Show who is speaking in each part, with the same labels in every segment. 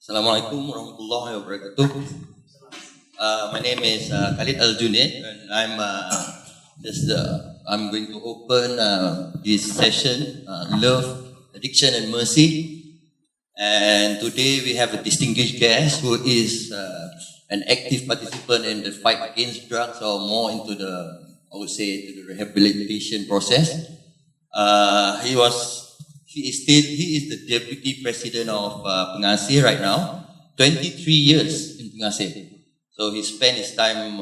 Speaker 1: Assalamualaikum warahmatullahi wabarakatuh. My name is Khalid Al-Junaid, and I'm going to open this session, Love, Addiction and Mercy. And today we have a distinguished guest who is an active participant in the fight against drugs, or more into the rehabilitation process. He is the deputy president of Pengasih right now, 23 years in Pengasih. So he spent his time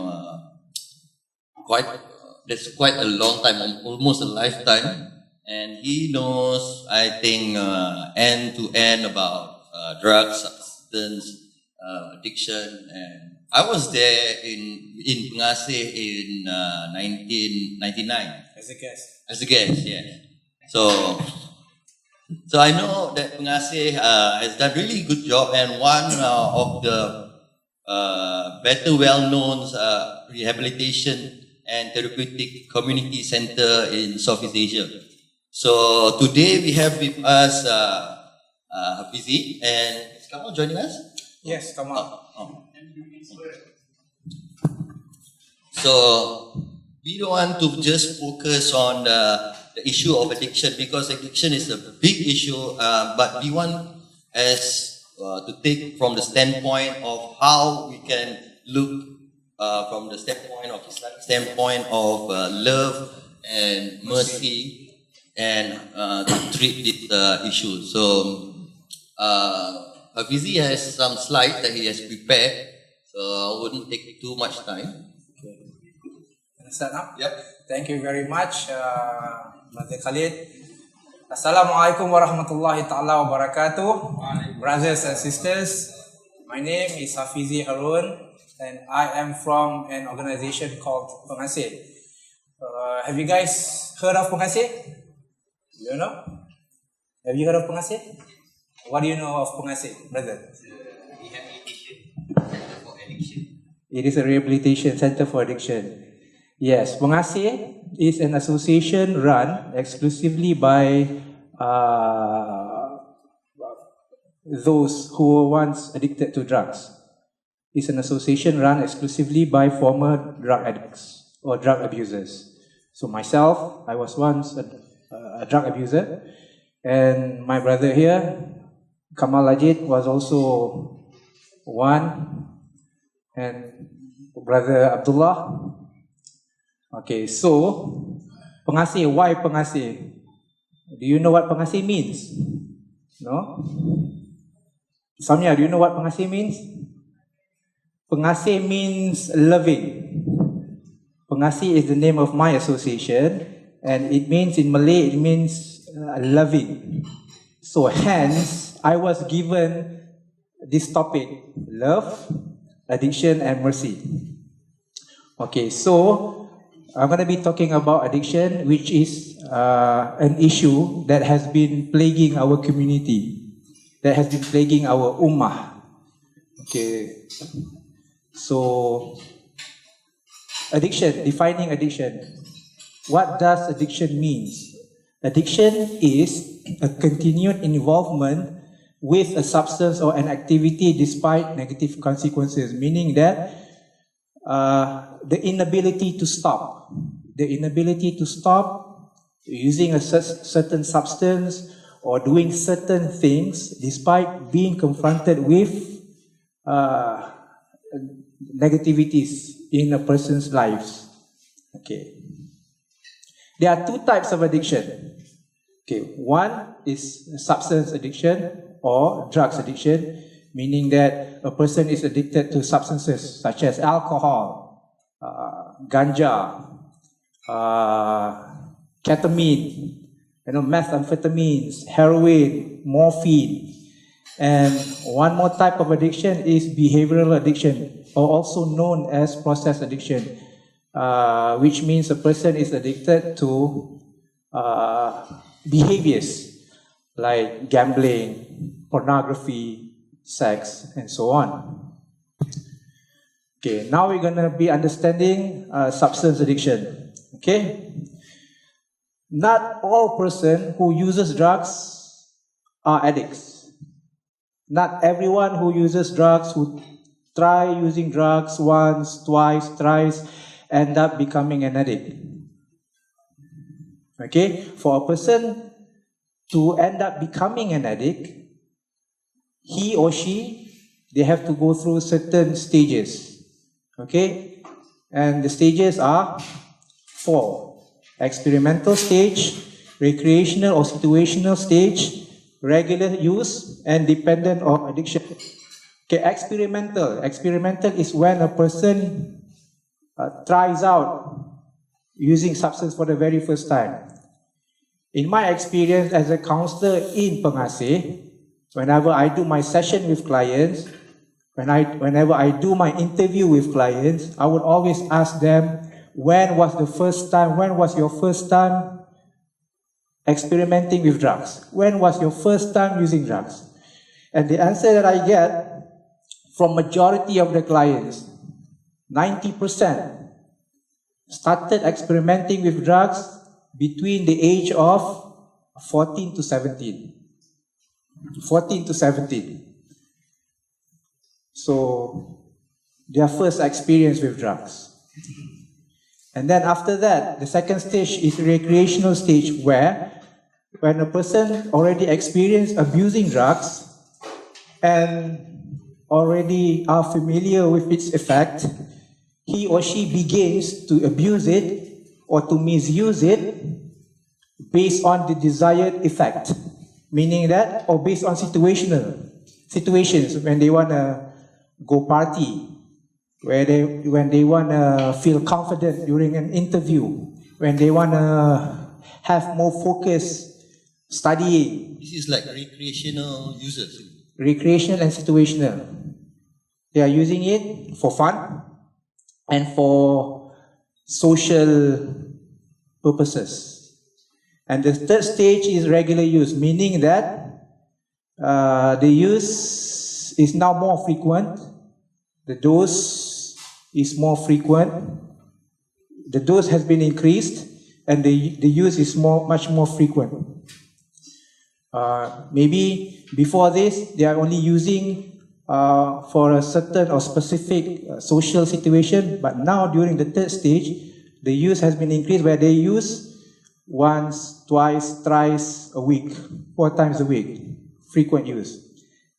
Speaker 1: that's quite a long time, almost a lifetime. And he knows, I think, end to end about drugs, substance, addiction. And I was there in Pengasih in 1999. As a guest, yes. So I know that Pengasih has done really good job, and one of the better well-known rehabilitation and therapeutic community center in Southeast Asia. So today we have with us Hafizi, and is Taman joining us?
Speaker 2: Yes, Taman.
Speaker 1: So we don't want to just focus on the issue of addiction, because addiction is a big issue, but we want to take from the standpoint of how we can look from the standpoint of love and mercy, and to treat this issue. So Hafizi has some slides that he has prepared, so I wouldn't take too much time.
Speaker 2: Okay. Can I start now?
Speaker 1: Yep.
Speaker 2: Thank you very much, Brother Khalid. Assalamualaikum warahmatullahi ta'ala wabarakatuh. Brothers and sisters, my name is Hafizi Harun, and I am from an organization called Pengasih. Have you guys heard of Pengasih? You know? Have you heard of Pengasih? What do you know of Pengasih, brother?
Speaker 1: Rehabilitation Center for Addiction.
Speaker 2: It is a rehabilitation center for addiction. Yes, Pengasih is an association run exclusively by those who were once addicted to drugs. It's an association run exclusively by former drug addicts or drug abusers. So myself, I was once a drug abuser, and my brother here, Kamal Ajit, was also one, and brother Abdullah. Okay, so Pengasih, why Pengasih? Do you know what Pengasih means? No? Samia, do you know what Pengasih means? Pengasih means loving. Pengasih is the name of my association, and it means in Malay, it means loving. So hence, I was given this topic, love, addiction, and mercy. Okay, so I'm going to be talking about addiction, which is an issue that has been plaguing our community, that has been plaguing our ummah. Okay, so addiction, defining addiction. What does addiction mean? Addiction is a continued involvement with a substance or an activity despite negative consequences, meaning that the inability to stop using a certain substance or doing certain things despite being confronted with negativities in a person's lives. Okay. There are two types of addiction. Okay, one is substance addiction or drugs addiction, meaning that a person is addicted to substances such as alcohol, ganja, ketamine, methamphetamines, heroin, morphine. And one more type of addiction is behavioral addiction, or also known as process addiction, which means a person is addicted to behaviors like gambling, pornography, sex, and so on. Okay, now we're going to be understanding substance addiction. Okay, not all person who uses drugs are addicts. Not everyone who uses drugs, who try using drugs once, twice, thrice, end up becoming an addict. Okay? For a person to end up becoming an addict, he or she, they have to go through certain stages. Okay? And the stages are 4. Experimental stage, recreational or situational stage, regular use, and dependent or addiction. Okay, experimental. Experimental is when a person tries out using substance for the very first time. In my experience as a counselor in Pengasih, whenever I do my session with clients, whenever I do my interview with clients, I would always ask them, when was your first time experimenting with drugs? When was your first time using drugs? And the answer that I get from majority of the clients, 90% started experimenting with drugs between the age of 14 to 17. 14 to 17. So, their first experience with drugs. And then after that, the second stage is recreational stage, where when a person already experienced abusing drugs and already are familiar with its effect, he or she begins to abuse it or to misuse it based on the desired effect. Meaning that, or based on situations when they want to go party, when they want to feel confident during an interview, when they want to have more focus studying.
Speaker 1: This is like recreational users.
Speaker 2: Recreational and situational. They are using it for fun and for social purposes. And the third stage is regular use, meaning that the use is now more frequent, the dose is more frequent, the dose has been increased, and the use is much more frequent. Maybe before this, they are only using for a certain or specific social situation, but now during the third stage, the use has been increased where they use once, twice, thrice a week, 4 times a week, frequent use.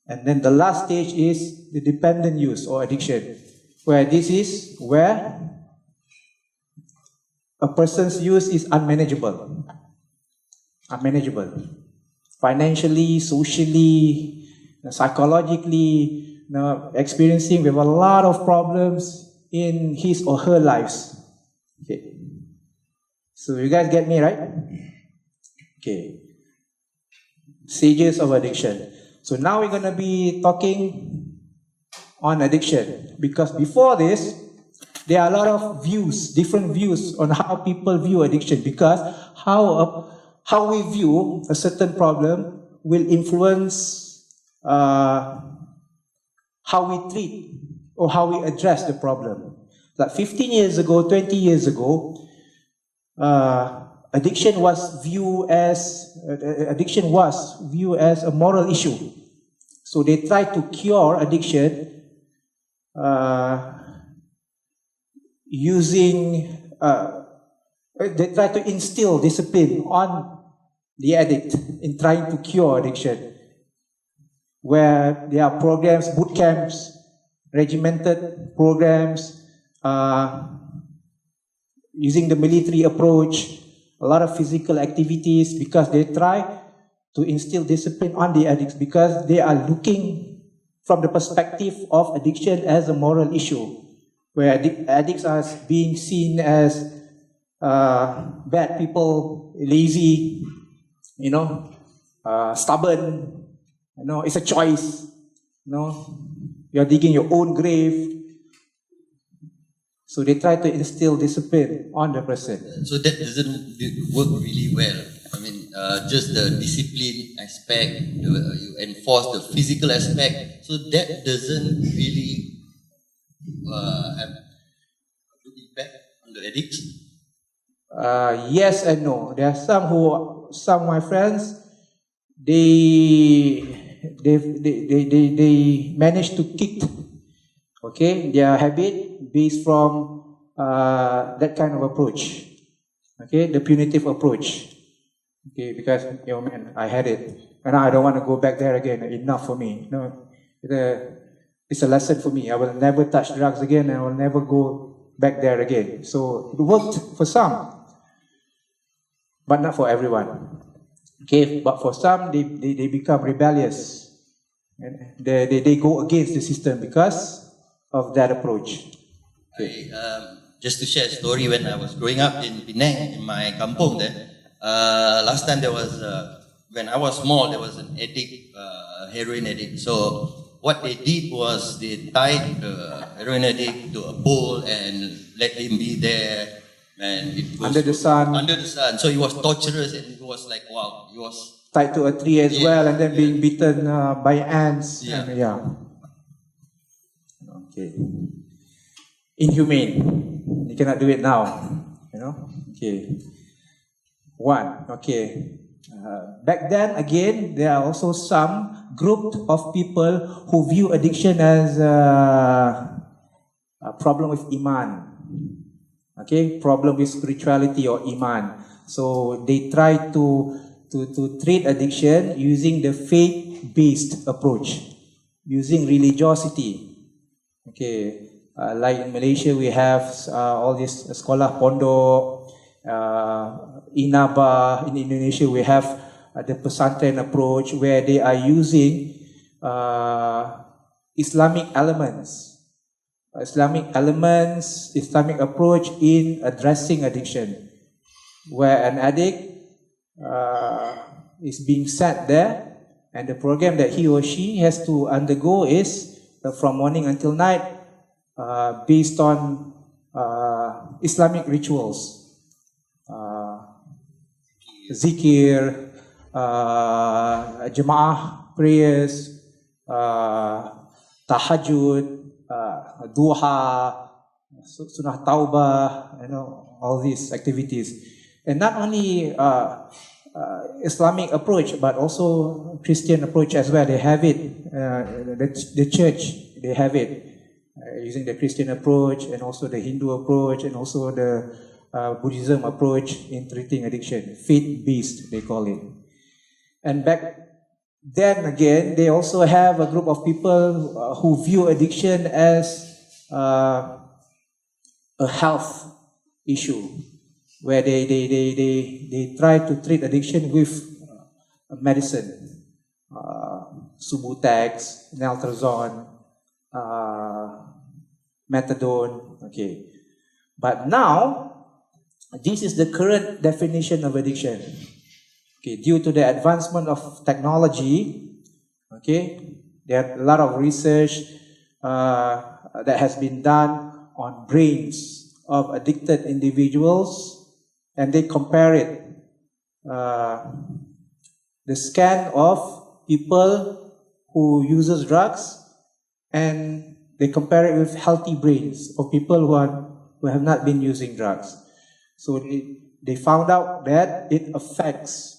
Speaker 2: And then the last stage is the dependent use or addiction, where this is where a person's use is unmanageable. Financially, socially, psychologically, experiencing with a lot of problems in his or her lives. Okay. So you guys get me, right? Okay. Stages of addiction. So now we're going to be talking on addiction, because before this, there are a lot of views, different views on how people view addiction, because how we view a certain problem will influence how we treat or how we address the problem. Like 15 years ago, 20 years ago, addiction was viewed as a moral issue. So they tried to cure addiction they try to instill discipline on the addict in trying to cure addiction, where there are programs, boot camps, regimented programs, using the military approach, a lot of physical activities, because they try to instill discipline on the addicts, because they are looking from the perspective of addiction as a moral issue, where addicts are being seen as bad people, lazy, stubborn, it's a choice, you're digging your own grave. So they try to instill discipline on the person.
Speaker 1: So that doesn't work really well. I mean, just the discipline aspect, you enforce the physical aspect, so that doesn't really have a good impact on the addicts.
Speaker 2: Yes and no. There are some of my friends, they they managed to kick, okay, their habit based from that kind of approach, okay, the punitive approach, okay, because man, I had it, and I don't want to go back there again. Enough for me. No, it's a lesson for me. I will never touch drugs again, and I will never go back there again. So it worked for some, but not for everyone. Okay, but for some, they become rebellious, and they go against the system because of that approach. Okay.
Speaker 1: Just to share a story, when I was growing up in Penang, in my kampung there, last time there was, when I was small, there was an addict, heroin addict. So what they did was they tied the heroin addict to a pole and let him be there. And it was
Speaker 2: under the sun.
Speaker 1: Under the sun. So it was torturous, and it was like, wow, it was
Speaker 2: tied to a tree as well, and then being beaten by ants.
Speaker 1: Yeah.
Speaker 2: And, yeah. Okay. Inhumane. You cannot do it now. You know. Okay. One. Okay. Back then, again, there are also some group of people who view addiction as a problem with iman. Okay, problem with spirituality or iman. So they try to treat addiction using the faith-based approach, using religiosity. Okay, like in Malaysia we have all this sekolah pondok, inaba. In Indonesia we have the pesantren approach where they are using Islamic Islamic approach in addressing addiction, where an addict is being set there, and the program that he or she has to undergo is from morning until night, based on Islamic rituals, zikir, jamaah prayers, tahajjud, duha, sunnah taubah, all these activities. And not only Islamic approach, but also Christian approach as well. They have it. The church, they have it, using the Christian approach, and also the Hindu approach, and also the Buddhism approach in treating addiction. Faith-based, they call it. And back then again, they also have a group of people who view addiction as a health issue, where they try to treat addiction with medicine, Subutex, Naltrexone, methadone. Okay, but now this is the current definition of addiction. Okay, due to the advancement of technology, okay, there are a lot of research that has been done on brains of addicted individuals, and they compare it, the scan of people who uses drugs, and they compare it with healthy brains of people who have not been using drugs. So they found out that it affects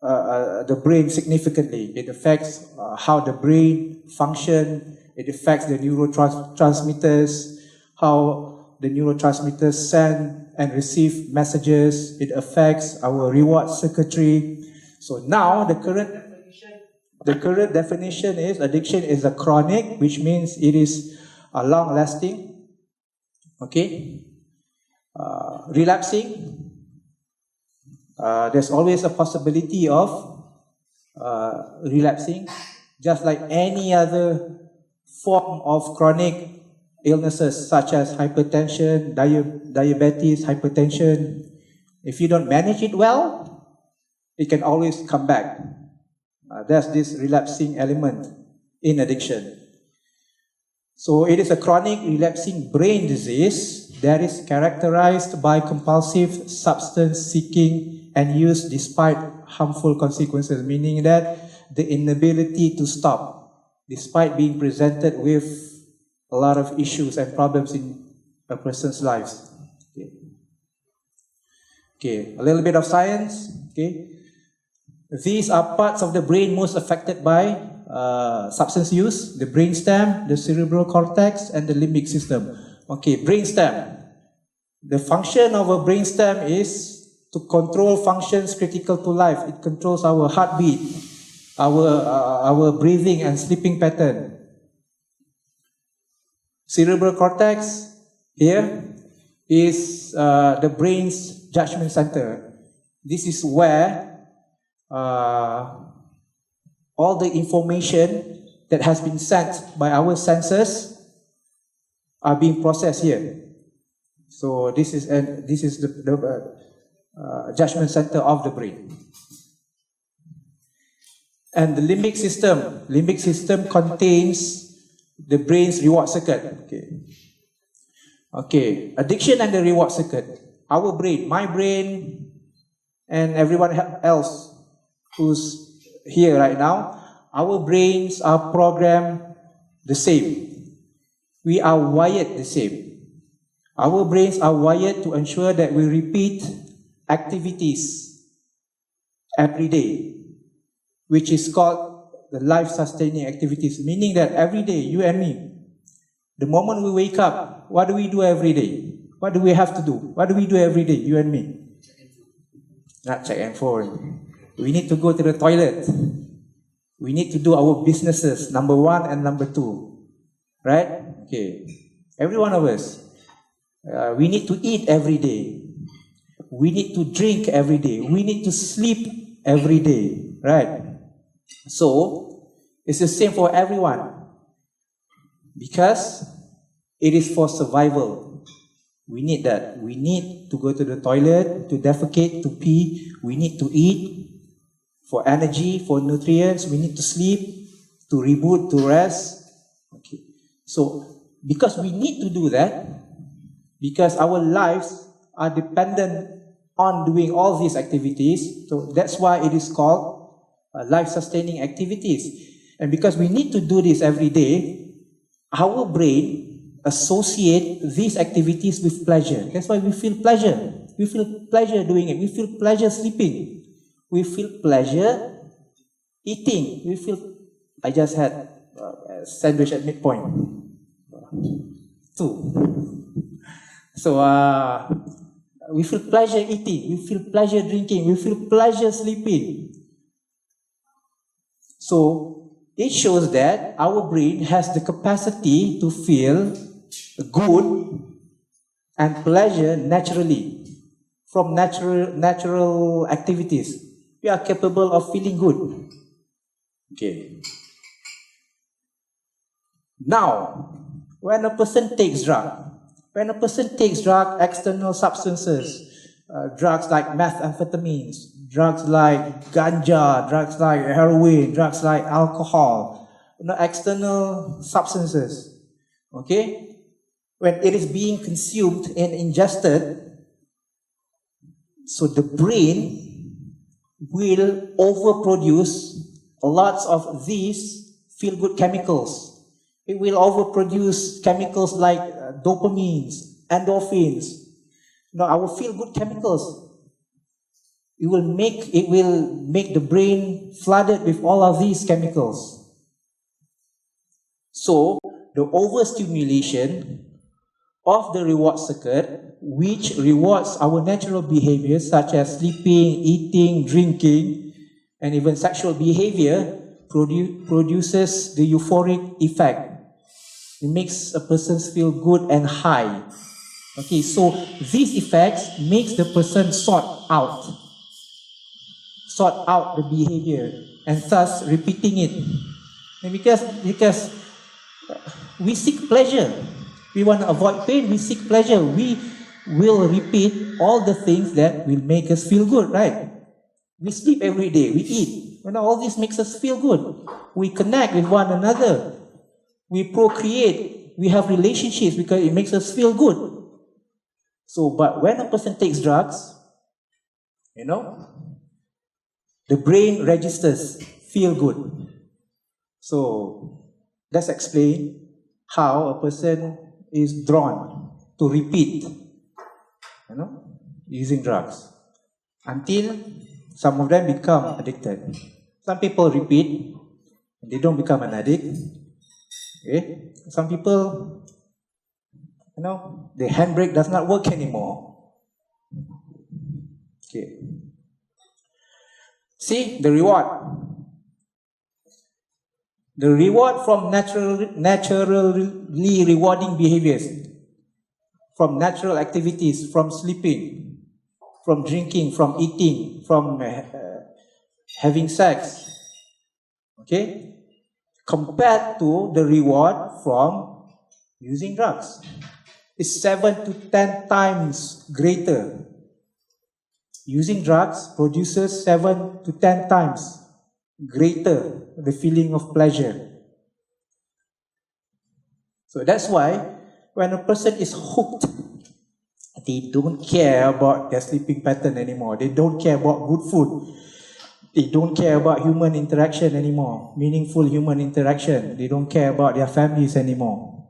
Speaker 2: the brain significantly. It affects how the brain function. It affects the neurotransmitters, how the neurotransmitters send and receive messages. It affects our reward circuitry. So now the current definition is addiction is a chronic, which means it is a long-lasting. Okay, relapsing. There's always a possibility of relapsing, just like any other form of chronic illnesses such as hypertension, diabetes, hypertension. If you don't manage it well, it can always come back. There's this relapsing element in addiction. So it is a chronic relapsing brain disease that is characterized by compulsive substance seeking and use despite harmful consequences, meaning that the inability to stop despite being presented with a lot of issues and problems in a person's lives. Okay, a little bit of science. Okay, These are parts of the brain most affected by substance use: the brainstem, the cerebral cortex, and the limbic system. Okay, brainstem. The function of a brainstem is to control functions critical to life. It controls our heartbeat, our breathing and sleeping pattern. Cerebral cortex here is the brain's judgment center. This is where all the information that has been sent by our senses are being processed here. So this is the judgment center of the brain. And the limbic system. Limbic system contains the brain's reward circuit. Okay. Addiction and the reward circuit. Our brain, my brain, and everyone else who's here right now, our brains are programmed the same. We are wired the same. Our brains are wired to ensure that we repeat activities every day, which is called the life-sustaining activities, meaning that every day, you and me, the moment we wake up, what do we do every day? What do we have to do? What do we do every day, you and me? Not check and phone. We need to go to the toilet. We need to do our businesses, number 1 and number 2. Right? Okay. Every one of us. We need to eat every day. We need to drink every day. We need to sleep every day. Right? So, it's the same for everyone. Because it is for survival. We need that. We need to go to the toilet, to defecate, to pee. We need to eat for energy, for nutrients. We need to sleep, to reboot, to rest. Okay. So, because we need to do that, because our lives are dependent on doing all these activities, so that's why it is called life-sustaining activities. And because we need to do this every day, our brain associate these activities with pleasure. That's why we feel pleasure. We feel pleasure doing it. We feel pleasure sleeping. We feel pleasure eating. I just had a sandwich at midpoint. 2. So, we feel pleasure eating, we feel pleasure drinking, we feel pleasure sleeping. So, it shows that our brain has the capacity to feel good and pleasure naturally from natural activities. We are capable of feeling good. Okay. Now, when a person takes drug, external substances, drugs like methamphetamines, drugs like ganja, drugs like heroin, drugs like alcohol, external substances, okay? When it is being consumed and ingested, so the brain will overproduce lots of these feel-good chemicals. It will overproduce chemicals like dopamines, endorphins, our feel-good chemicals. It will make the brain flooded with all of these chemicals. So the overstimulation of the reward circuit, which rewards our natural behaviors such as sleeping, eating, drinking, and even sexual behavior, produces the euphoric effect. It makes a person feel good and high. Okay, so these effects makes the person sort out the behavior and thus repeating it. And because we seek pleasure, we want to avoid pain, we seek pleasure. We will repeat all the things that will make us feel good, right? We sleep every day, we eat. All this makes us feel good. We connect with one another. We procreate. We have relationships because it makes us feel good. So, but when a person takes drugs, the brain registers feel good. So, let's explain how a person is drawn to repeat, using drugs. Until Some of them become addicted. Some people repeat, and they don't become an addict. Okay? Some people, the handbrake does not work anymore. Okay. See, the reward. The reward from naturally rewarding behaviors, from natural activities, from sleeping, from drinking, from eating, from having sex, okay, compared to the reward from using drugs, is 7 to 10 times greater. Using drugs produces 7 to 10 times greater the feeling of pleasure. So that's why when a person is hooked, they don't care about their sleeping pattern anymore. They don't care about good food. They don't care about human interaction anymore, meaningful human interaction. They don't care about their families anymore.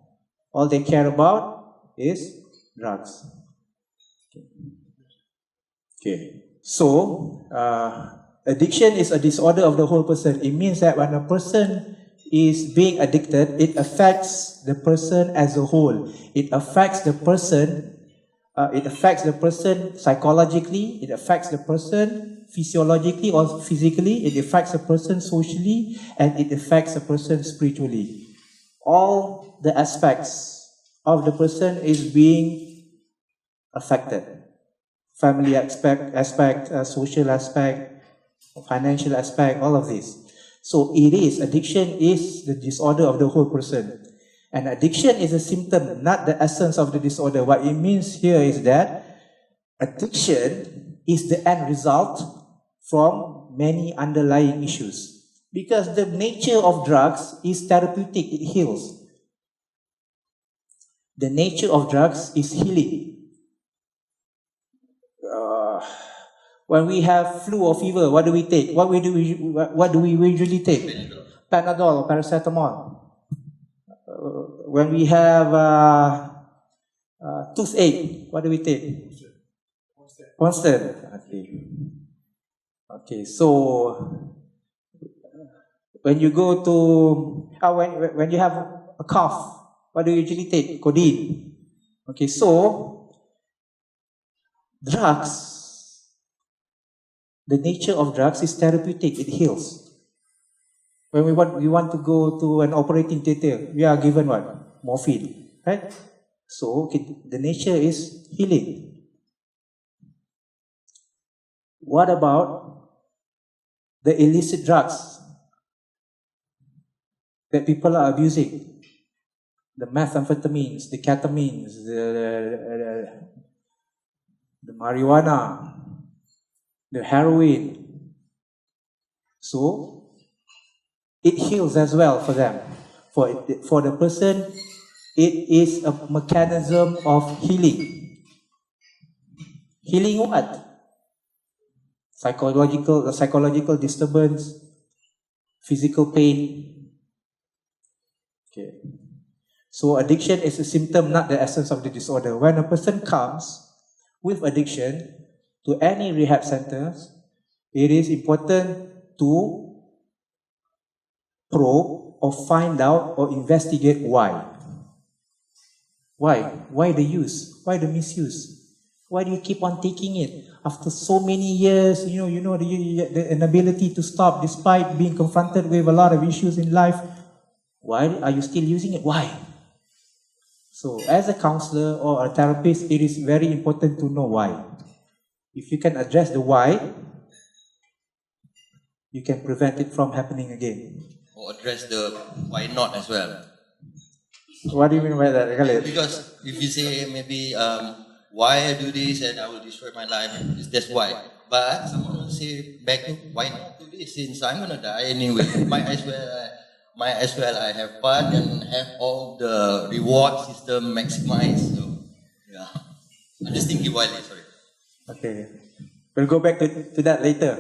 Speaker 2: All they care about is drugs. Okay. So, addiction is a disorder of the whole person. It means that when a person is being addicted, it affects the person as a whole. It affects the person. It affects the person psychologically. It affects the person physiologically or physically. It affects the person socially, and it affects the person spiritually. All the aspects of the person is being affected. Family aspect, social aspect, financial aspect, all of this. So addiction is the disorder of the whole person. And addiction is a symptom, not the essence of the disorder. What it means here is that addiction is the end result from many underlying issues. Because the nature of drugs is therapeutic, it heals. The nature of drugs is healing. When we have flu or fever, what do we take? What do we usually take? Panadol or paracetamol. When we have toothache, what do we take? Monster. Okay. So when you go to when you have a cough, what do you usually take? Codeine. Okay. So drugs. The nature of drugs is therapeutic, it heals. When we want to go to an operating theatre, we are given what? Morphine, right? So the nature is healing. What about the illicit drugs that people are abusing? The methamphetamines, the ketamines, the marijuana, the heroin. So it heals as well for them. For the person, it is a mechanism of healing. Healing what? Psychological disturbance, physical pain. Okay. So addiction is a symptom, not the essence of the disorder. When a person comes with addiction to any rehab centers, it is important to probe or find out or investigate why. Why? Why the use? Why the misuse? Why do you keep on taking it? After so many years, the inability to stop despite being confronted with a lot of issues in life. Why are you still using it? Why? So as a counselor or a therapist, it is very important to know why. If you can address the why, you can prevent it from happening again.
Speaker 1: Or address the why not as well.
Speaker 2: What do you mean by that?
Speaker 1: Because if you say maybe why I do this and I will destroy my life, that's why. But someone will say back, why not do this since I'm gonna die anyway? Might as well I have fun and have all the reward system maximized. So yeah, I'm just thinking wildly. Sorry.
Speaker 2: Okay, we'll go back to that later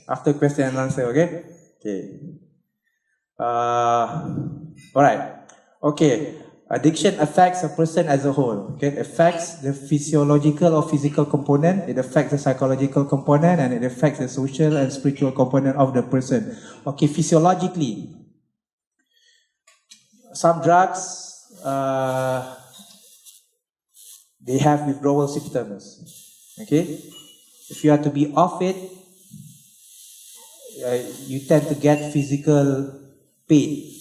Speaker 2: after question and answer. Okay. Okay. All right. Okay. Addiction affects a person as a whole. Okay? It affects the physiological or physical component, it affects the psychological component, and it affects the social and spiritual component of the person. Okay, physiologically, some drugs, they have withdrawal symptoms. Okay? If you are to be off it, you tend to get physical pain.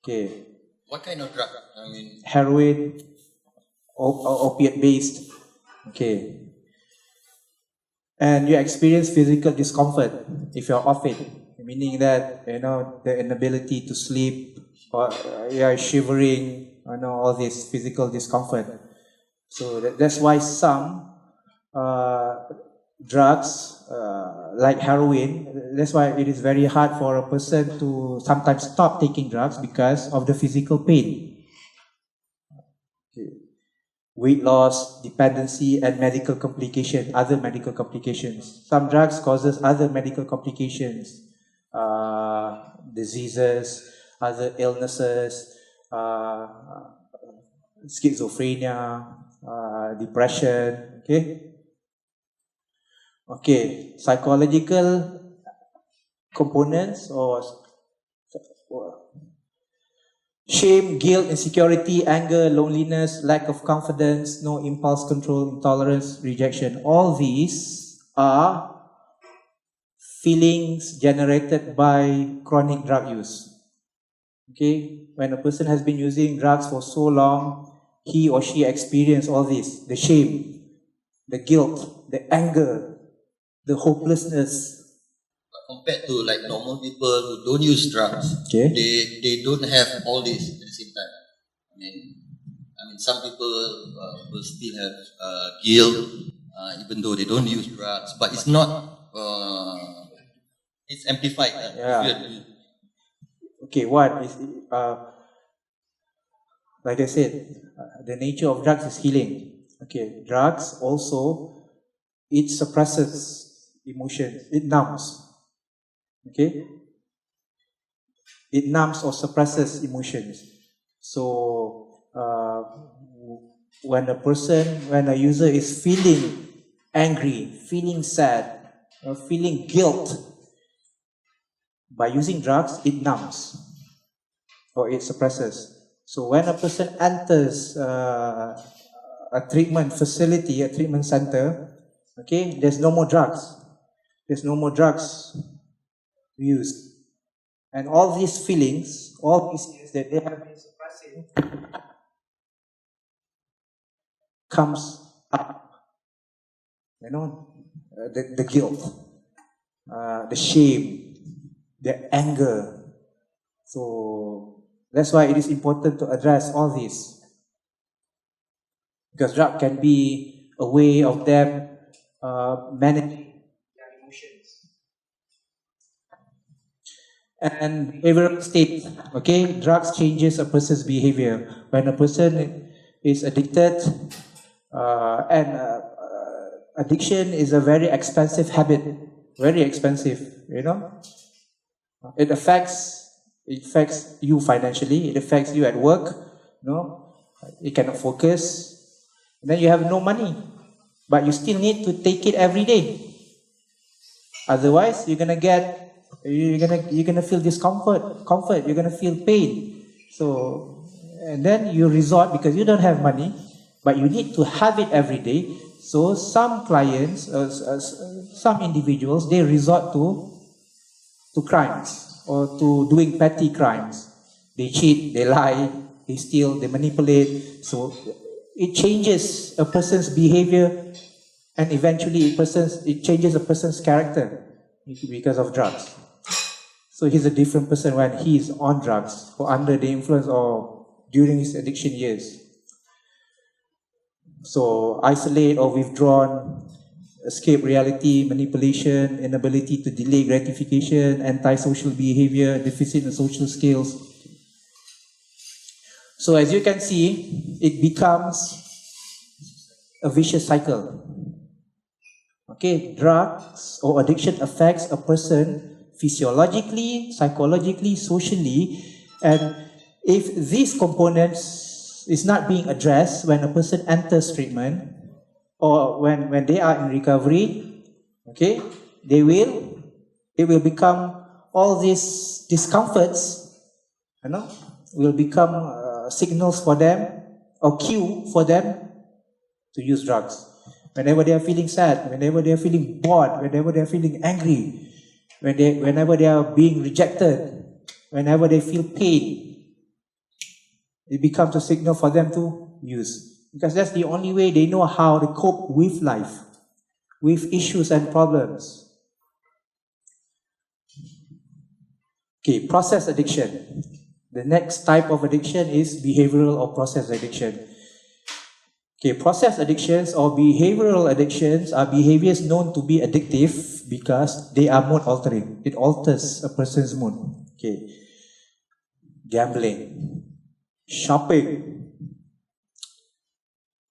Speaker 2: Okay.
Speaker 1: What kind of drug? I mean,
Speaker 2: heroin, opiate based. Okay. And you experience physical discomfort if you're off it, meaning that, you know, the inability to sleep, or you're shivering, you know, all this physical discomfort. So that's why some drugs, like heroin, that's why it is very hard for a person to sometimes stop taking drugs because of the physical pain. Okay. Weight loss, dependency, and medical complications, other medical complications. Some drugs causes other medical complications, diseases, other illnesses, schizophrenia, depression. Okay. Okay, psychological components or shame, guilt, insecurity, anger, loneliness, lack of confidence, no impulse control, intolerance, rejection. All these are feelings generated by chronic drug use. Okay, when a person has been using drugs for so long, he or she experiences all this: the shame, the guilt, the anger, the hopelessness.
Speaker 1: compared to like normal people who don't use drugs,
Speaker 2: Okay.
Speaker 1: they don't have all this at the same time. I mean, some people will still have guilt, even though they don't use drugs, but it's not. It's amplified.
Speaker 2: Yeah. Okay. What is like I said, the nature of drugs is healing. Okay. Drugs also, it suppresses emotions. It numbs. Okay? It numbs or suppresses emotions. So, when a user is feeling angry, feeling sad, or feeling guilt, by using drugs, it numbs or it suppresses. So, when a person enters a treatment facility, a treatment center, okay, there's no more drugs. There's no more drugs used. And all these feelings, all these things that they have been suppressing, comes up. You know, the guilt, the shame, the anger. So that's why it is important to address all this. Because drug can be a way of them managing their emotions. And behavioral state, okay, drugs changes a person's behavior. When a person is addicted, and addiction is a very expensive habit, very expensive, you know. It affects you financially, it affects you at work, you know. You cannot focus, and then you have no money, but you still need to take it every day. Otherwise, you're gonna feel discomfort, you're gonna feel pain. So, and then you resort, because you don't have money, but you need to have it every day. So some clients, some individuals, they resort to crimes or to doing petty crimes. They cheat, they lie, they steal, they manipulate. So it changes a person's behavior, and eventually it changes a person's character because of drugs. So he's a different person when he's on drugs or under the influence or during his addiction years. So isolate or withdrawn, escape reality, manipulation, inability to delay gratification, antisocial behavior, deficit in social skills. So as you can see, it becomes a vicious cycle. Okay, drugs or addiction affects a person physiologically, psychologically, socially, and if these components is not being addressed when a person enters treatment or when they are in recovery, okay, it will become all these discomforts, will become signals for them or cue for them to use drugs. Whenever they are feeling sad, whenever they are feeling bored, whenever they are feeling angry, whenever they are being rejected, whenever they feel pain, it becomes a signal for them to use. Because that's the only way they know how to cope with life, with issues and problems. Okay, process addiction. The next type of addiction is behavioral or process addiction. Okay, process addictions or behavioral addictions are behaviors known to be addictive because they are mood altering. It alters a person's mood. Okay, gambling, shopping,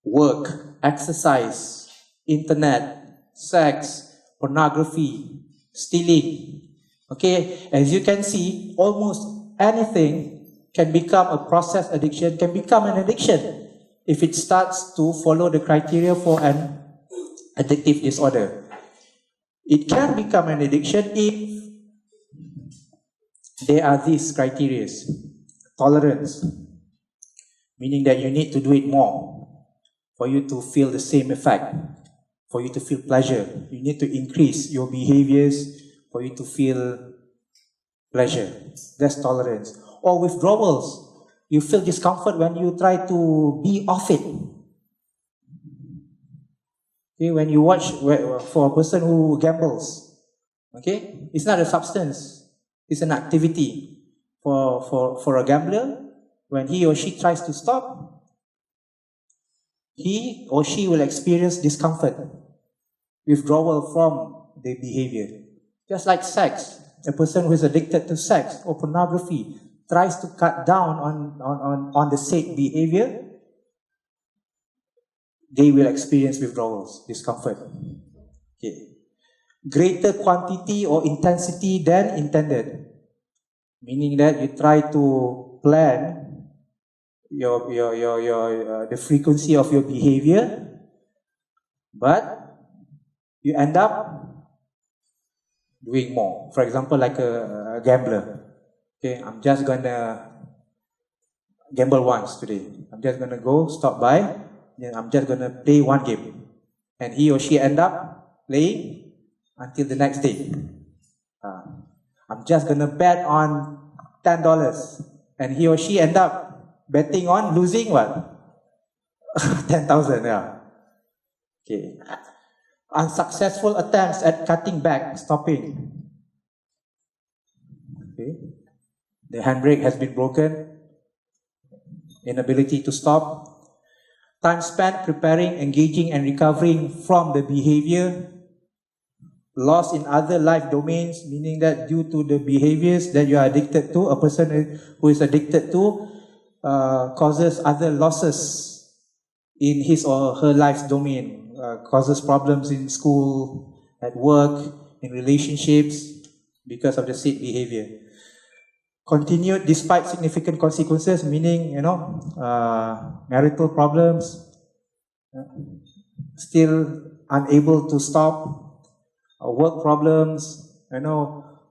Speaker 2: work, exercise, internet, sex, pornography, stealing. Okay, as you can see, almost anything can become a process addiction, can become an addiction if it starts to follow the criteria for an addictive disorder. It can become an addiction if there are these criteria. Tolerance, meaning that you need to do it more for you to feel the same effect, for you to feel pleasure. You need to increase your behaviors for you to feel pleasure. That's tolerance. Or withdrawals. You feel discomfort when you try to be off it. Okay, when you watch, for a person who gambles, okay, it's not a substance, it's an activity. For a gambler, when he or she tries to stop, he or she will experience discomfort, withdrawal from the behavior. Just like sex, a person who is addicted to sex or pornography tries to cut down on the said behavior, they will experience withdrawals, discomfort. Okay. Greater quantity or intensity than intended, meaning that you try to plan the frequency of your behavior, but you end up doing more. For example, like a gambler. Okay, I'm just gonna gamble once today. I'm just gonna go, stop by, then I'm just gonna play one game. And he or she end up playing until the next day. I'm just gonna bet on $10. And he or she end up betting on losing what? 10,000, yeah. Okay. Unsuccessful attempts at cutting back, stopping. Okay. The handbrake has been broken. Inability to stop. Time spent preparing, engaging, and recovering from the behavior. Loss in other life domains, meaning that due to the behaviors that you are addicted to, a person who is addicted to causes other losses in his or her life's domain, causes problems in school, at work, in relationships, because of the said behavior. Continued despite significant consequences, meaning, marital problems, still unable to stop. Work problems,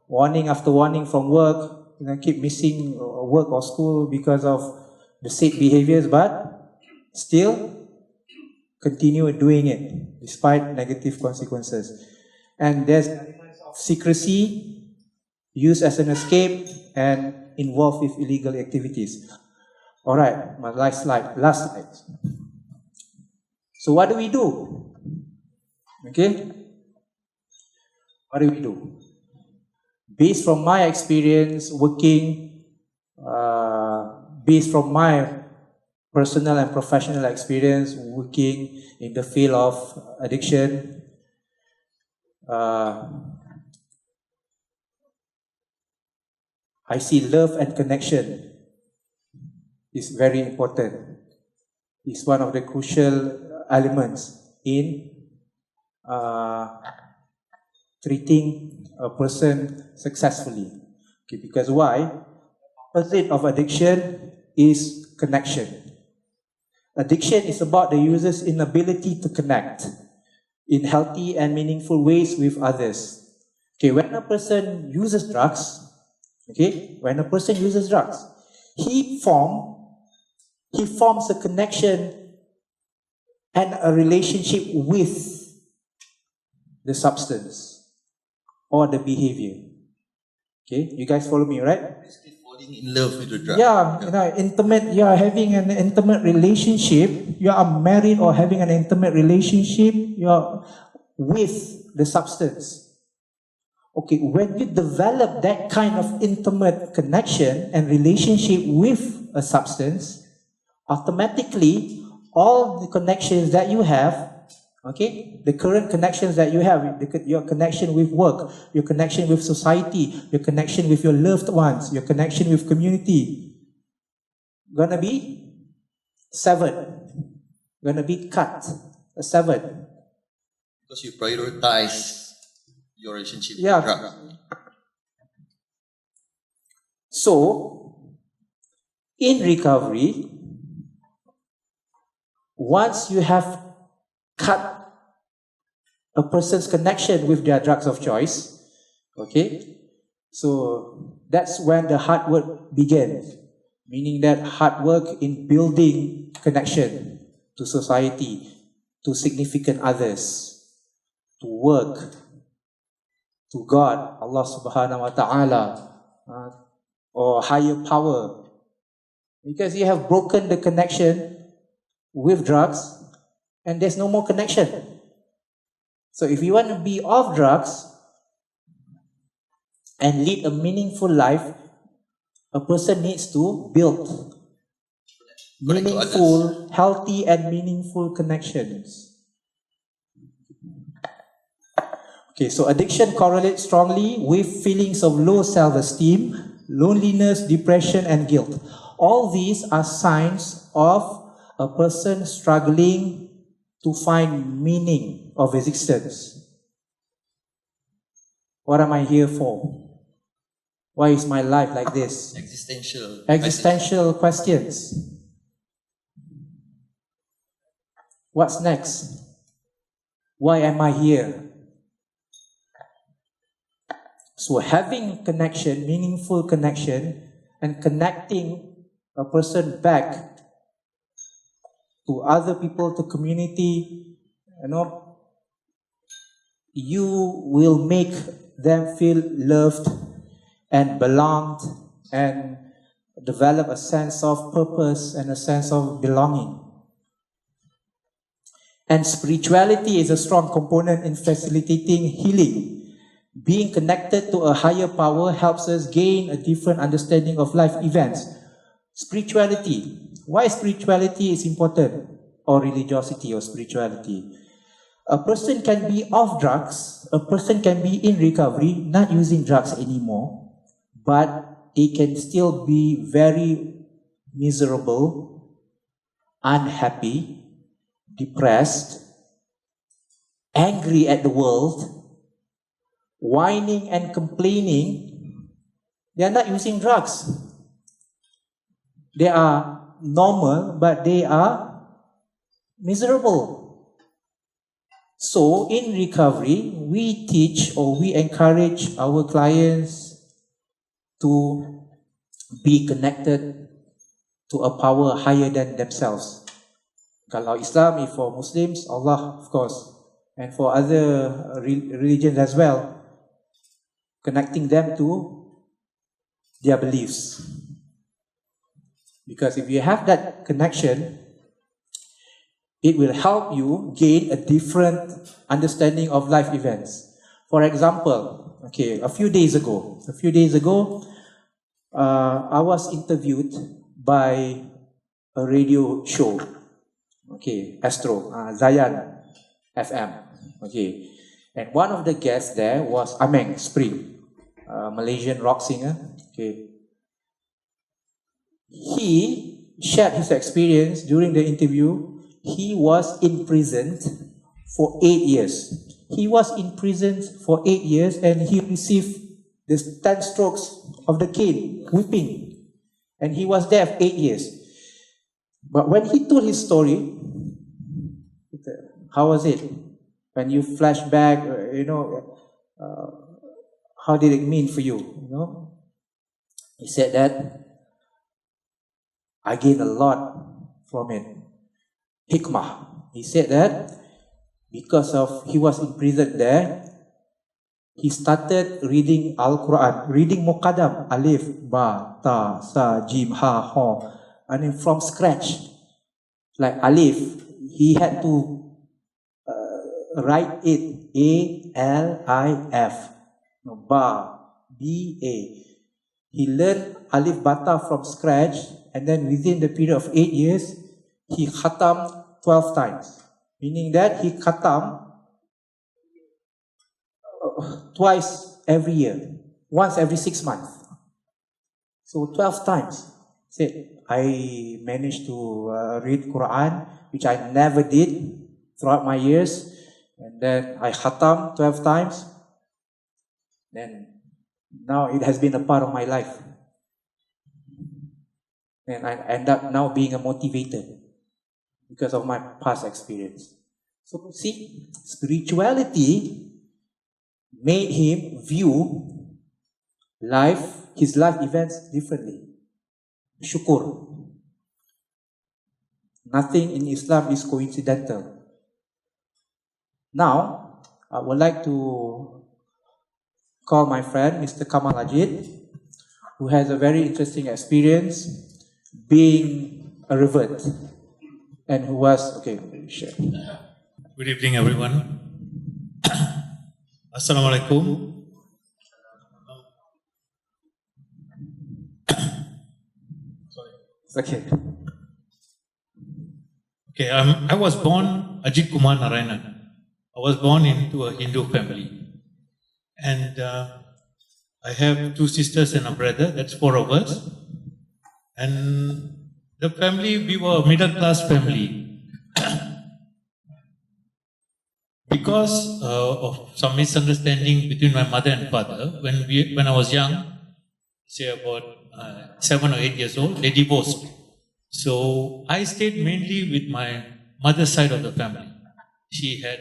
Speaker 2: warning after warning from work, keep missing work or school because of the said behaviors, but still continue doing it despite negative consequences. And there's secrecy, used as an escape, and involved with illegal activities. All right, my last slide. So what do we do? Okay. What do we do? Based from my experience working, based from my personal and professional experience working in the field of addiction, I see love and connection is very important. It's one of the crucial elements in treating a person successfully. Okay, because why? Opposite of addiction is connection. Addiction is about the user's inability to connect in healthy and meaningful ways with others. Okay, when a person uses drugs, he forms a connection and a relationship with the substance or the behavior. Okay, you guys follow me, right?
Speaker 1: Basically falling in love with the drug.
Speaker 2: Yeah, you are having an intimate relationship. You are married or having an intimate relationship. You are with the substance. Okay, when you develop that kind of intimate connection and relationship with a substance, automatically all the connections that you have, okay, the current connections that you have, your connection with work, your connection with society, your connection with your loved ones, your connection with community, gonna be severed, gonna be cut, severed.
Speaker 1: Because you prioritize your relationship
Speaker 2: Yeah.
Speaker 1: with drug.
Speaker 2: So, in recovery, once you have cut a person's connection with their drugs of choice, okay, so that's when the hard work begins, meaning that hard work in building connection to society, to significant others, to work, to God, Allah subhanahu wa ta'ala, or higher power. Because you have broken the connection with drugs and there's no more connection. So if you want to be off drugs and lead a meaningful life, a person needs to build meaningful, healthy and meaningful connections. Okay, so addiction correlates strongly with feelings of low self-esteem, loneliness, depression, and guilt. All these are signs of a person struggling to find meaning of existence. What am I here for? Why is my life like this? Existential questions. What's next? Why am I here? So having connection, meaningful connection, and connecting a person back to other people, to community, you will make them feel loved and belonged and develop a sense of purpose and a sense of belonging. And spirituality is a strong component in facilitating healing. Being connected to a higher power helps us gain a different understanding of life events. Spirituality. Why spirituality is important? Or religiosity or spirituality. A person can be off drugs, a person can be in recovery, not using drugs anymore, but they can still be very miserable, unhappy, depressed, angry at the world, whining and complaining. They are not using drugs. They are normal, but they are miserable. So in recovery, we teach or we encourage our clients to be connected to a power higher than themselves. Kalau Islam, if for Muslims, Allah, of course, and for other religions as well, connecting them to their beliefs. Because if you have that connection, it will help you gain a different understanding of life events. For example, a few days ago, I was interviewed by a radio show, Astro, Zayan FM, and one of the guests there was Ameng Spring, a Malaysian rock singer. He shared his experience during the interview. He was imprisoned for 8 years. He was imprisoned for 8 years and he received the 10 strokes of the cane, whipping. And he was there for 8 years. But when he told his story, how was it? When you flash back, how did it mean for you? He said that I gained a lot from it. Hikmah. He said that because he was imprisoned there, he started reading Al-Quran, reading Muqaddam, Alif, Ba, Ta, Sa, Jim, Ha, Ho, and then from scratch. Like Alif, he had to write it A-L-I-F. Ba, B-A. He learned Alif Bata from scratch, and then within the period of 8 years, he khatam 12 times. Meaning that he khatam twice every year, once every 6 months. So 12 times. Said, I managed to read Quran, which I never did throughout my years. And then I khatam 12 times. Then now it has been a part of my life. And I end up now being a motivator because of my past experience. So see, spirituality made him view his life events differently. Syukur. Nothing in Islam is coincidental. Now, I would like to call my friend, Mr. Kamal Ajit, who has a very interesting experience being a revert. And who was, share.
Speaker 3: Good evening, everyone. Assalamu alaikum.
Speaker 2: Okay.
Speaker 3: Okay, I was born Ajit Kumar Narayanan. I was born into a Hindu family. And I have 2 sisters and a brother, that's 4 of us. And the family, we were a middle class family. Because of some misunderstanding between my mother and father, when I was young, say about 7 or 8 years old, they divorced. So I stayed mainly with my mother's side of the family. She had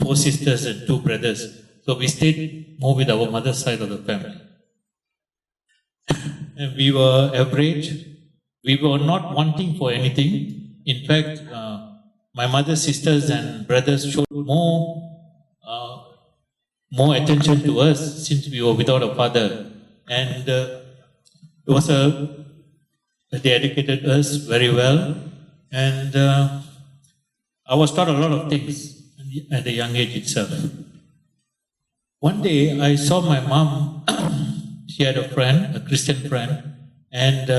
Speaker 3: 4 sisters and 2 brothers. So we stayed more with our mother's side of the family. And we were average. We were not wanting for anything. In fact, my mother's sisters and brothers showed more attention to us since we were without a father. And they educated us very well. And I was taught a lot of things at a young age itself. One day I saw my mom, she had a friend, a Christian friend, and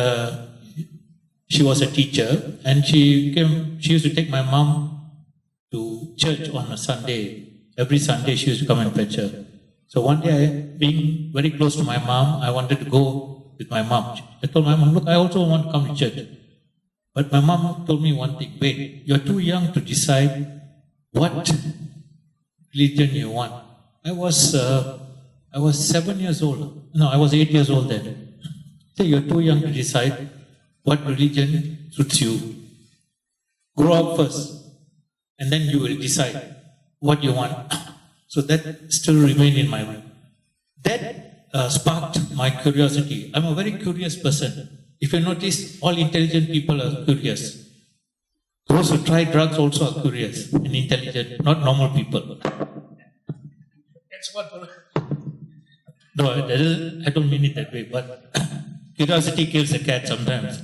Speaker 3: she was a teacher, and she used to take my mom to church on a Sunday. Every Sunday she used to come and fetch her. So one day, being very close to my mom, I wanted to go with my mom. I told my mom, look, I also want to come to church. But my mom told me one thing, wait, you're too young to decide what religion you want. I was 7 years old. No, I was 8 years old then. So you're too young to decide what religion suits you. Grow up first, and then you will decide what you want. So that still remained in my mind. That sparked my curiosity. I'm a very curious person. If you notice, all intelligent people are curious. Those who try drugs also are curious and intelligent, not normal people. That's what. No, I don't mean it that way, but curiosity kills a cat sometimes.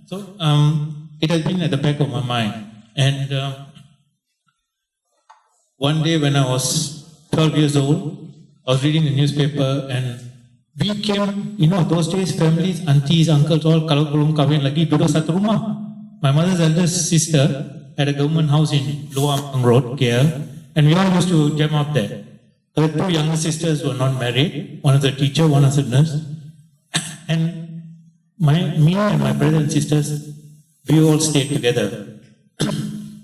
Speaker 3: So it has been at the back of my mind. And one day when I was 12 years old, I was reading the newspaper and we came, those days families, aunties, uncles, all kalau belum kahwin lagi duduk satu rumah. My mother's eldest sister had a government house in Lower Ampang Road, KL, and we all used to jam up there. The 2 younger sisters were not married, one was a teacher, one was a nurse. And me and my brother and sisters, we all stayed together.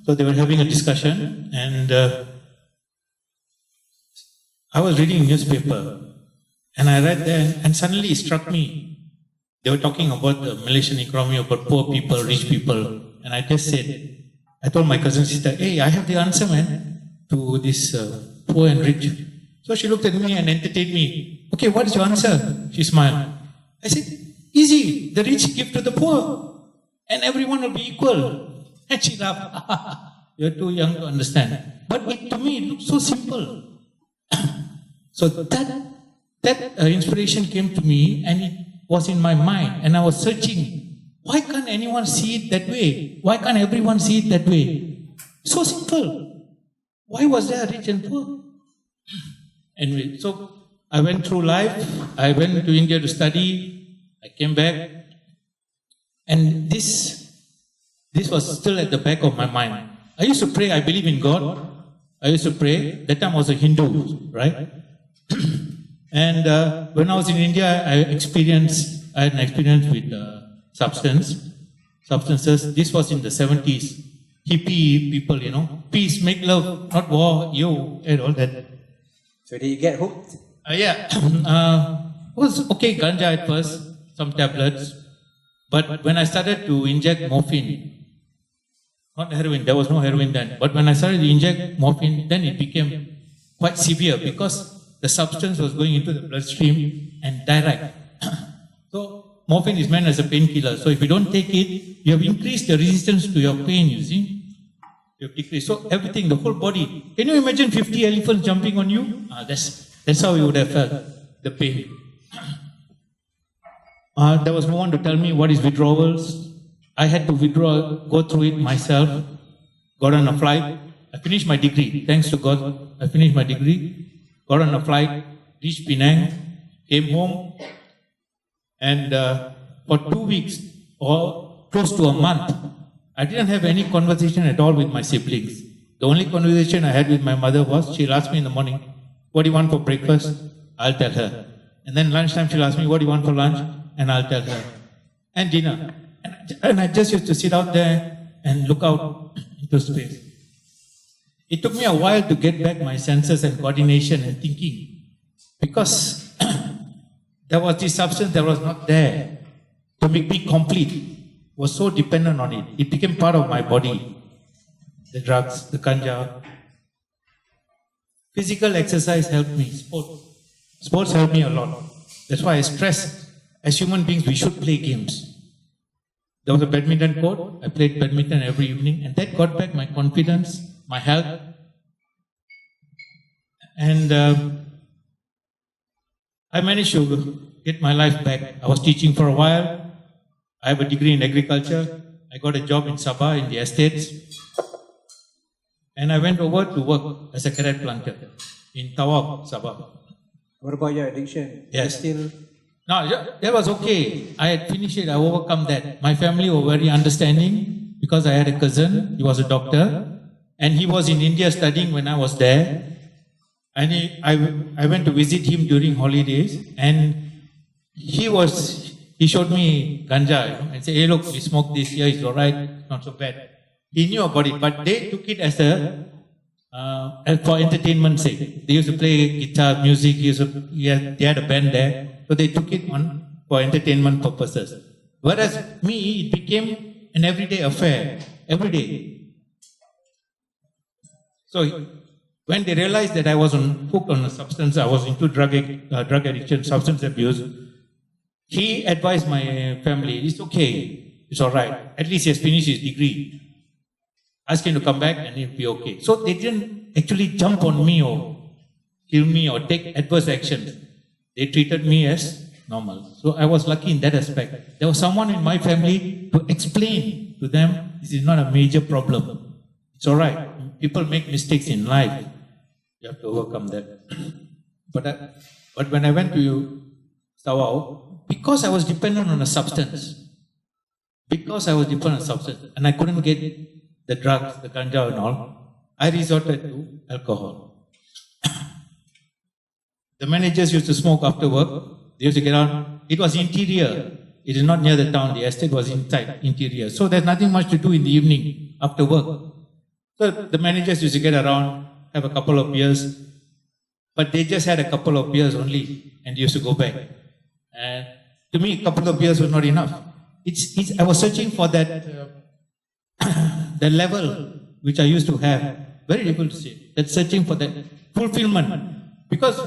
Speaker 3: So they were having a discussion, and I was reading a newspaper, and I read there, and suddenly it struck me they were talking about the Malaysian economy, about poor people, rich people. And I just said, I told my cousin sister, hey, I have the answer, man, to this poor and rich. So she looked at me and entertained me. Okay, what is your answer? She smiled. I said, easy, the rich give to the poor and everyone will be equal. And she laughed. You're too young to understand. But to me, it looked so simple. So that inspiration came to me and it was in my mind and I was searching. Why can't anyone see it that way? Why can't everyone see it that way? So simple. Why was there rich and poor? Anyway, so I went through life. I went to India to study. I came back. And this was still at the back of my mind. I used to pray, I believe in God. I used to pray. That time I was a Hindu, right? And when I was in India, I had an experience with substances. This was in the 70s. Hippie people, peace, make love, not war, and all that.
Speaker 2: So did you get hooked?
Speaker 3: Yeah. It was okay, ganja at first, some tablets. But when I started to inject morphine, not heroin, there was no heroin then. But when I started to inject morphine, then it became quite severe because the substance was going into the bloodstream and direct. So morphine is meant as a painkiller. So if you don't take it, you have increased the resistance to your pain, you see. You have decreased. So everything, the whole body. Can you imagine 50 elephants jumping on you? That's how you would have felt the pain. There was no one to tell me what is withdrawals. I had to go through it myself. Got on a flight. I finished my degree. Thanks to God, I finished my degree. Got on a flight, reached Penang, came home, and for 2 weeks or close to a month, I didn't have any conversation at all with my siblings. The only conversation I had with my mother was, she'll ask me in the morning, what do you want for breakfast? I'll tell her. And then lunchtime she'll ask me, what do you want for lunch? And I'll tell her. And dinner. And I just used to sit out there and look out into space. It took me a while to get back my senses and coordination and thinking. Because there was this substance that was not there to make me complete. Was so dependent on it. It became part of my body. The drugs, the ganja. Physical exercise helped me. Sports helped me a lot. That's why I stress, as human beings, we should play games. There was a badminton court. I played badminton every evening, and that got back my confidence, my health. And I managed to get my life back. I was teaching for a while. I have a degree in agriculture. I got a job in Sabah in the estates. And I went over to work as a carrot planter in Tawak, Sabah.
Speaker 2: What about your addiction?
Speaker 3: Yes.
Speaker 2: Still...
Speaker 3: No, that was okay. I had finished it. I overcome that. My family were very understanding because I had a cousin. He was a doctor. And he was in India studying when I was there. And I went to visit him during holidays. And he showed me ganja and said, hey, look, we smoke this here, it's all right, not so bad. He knew about it, but they took it as for entertainment sake. They used to play guitar, music, they had a band there, so they took it on for entertainment purposes. Whereas me, it became an everyday affair, every day. So when they realized that I was hooked on a substance, I was into drug addiction, substance abuse, he advised my family, it's okay, it's all right. At least he has finished his degree. Ask him to come back and he'll be okay. So they didn't actually jump on me or kill me or take adverse actions. They treated me as normal. So I was lucky in that aspect. There was someone in my family to explain to them, this is not a major problem. It's all right. People make mistakes in life. You have to overcome that. But when I went to Tawau, because I was dependent on a substance, and I couldn't get the drugs, the ganja and all, I resorted to alcohol. The managers used to smoke after work. They used to get on. It was interior. It is not near the town. The estate was inside, interior. So there's nothing much to do in the evening after work. So the managers used to get around, have a couple of beers, but they just had a couple of beers only and they used to go back. And To me, a couple of beers was not enough. I was searching for that the level which I used to have. Very difficult to say. That searching for that fulfillment. Because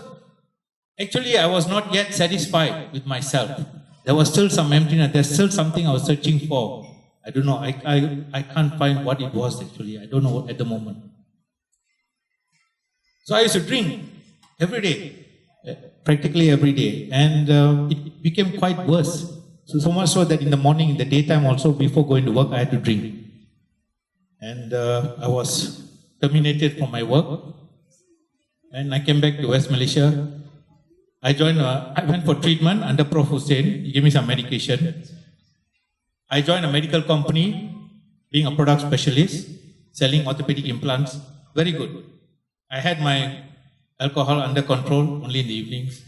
Speaker 3: actually I was not yet satisfied with myself. There was still some emptiness. There's still something I was searching for. I don't know. I can't find what it was actually. I don't know at the moment. So I used to drink every day, practically every day. And it became quite worse. So much so that in the morning, in the daytime also, before going to work, I had to drink. And I was terminated from my work. And I came back to West Malaysia. I went for treatment under Prof. Hussein. He gave me some medication. I joined a medical company, being a product specialist, selling orthopedic implants. Very good. I had my alcohol under control only in the evenings.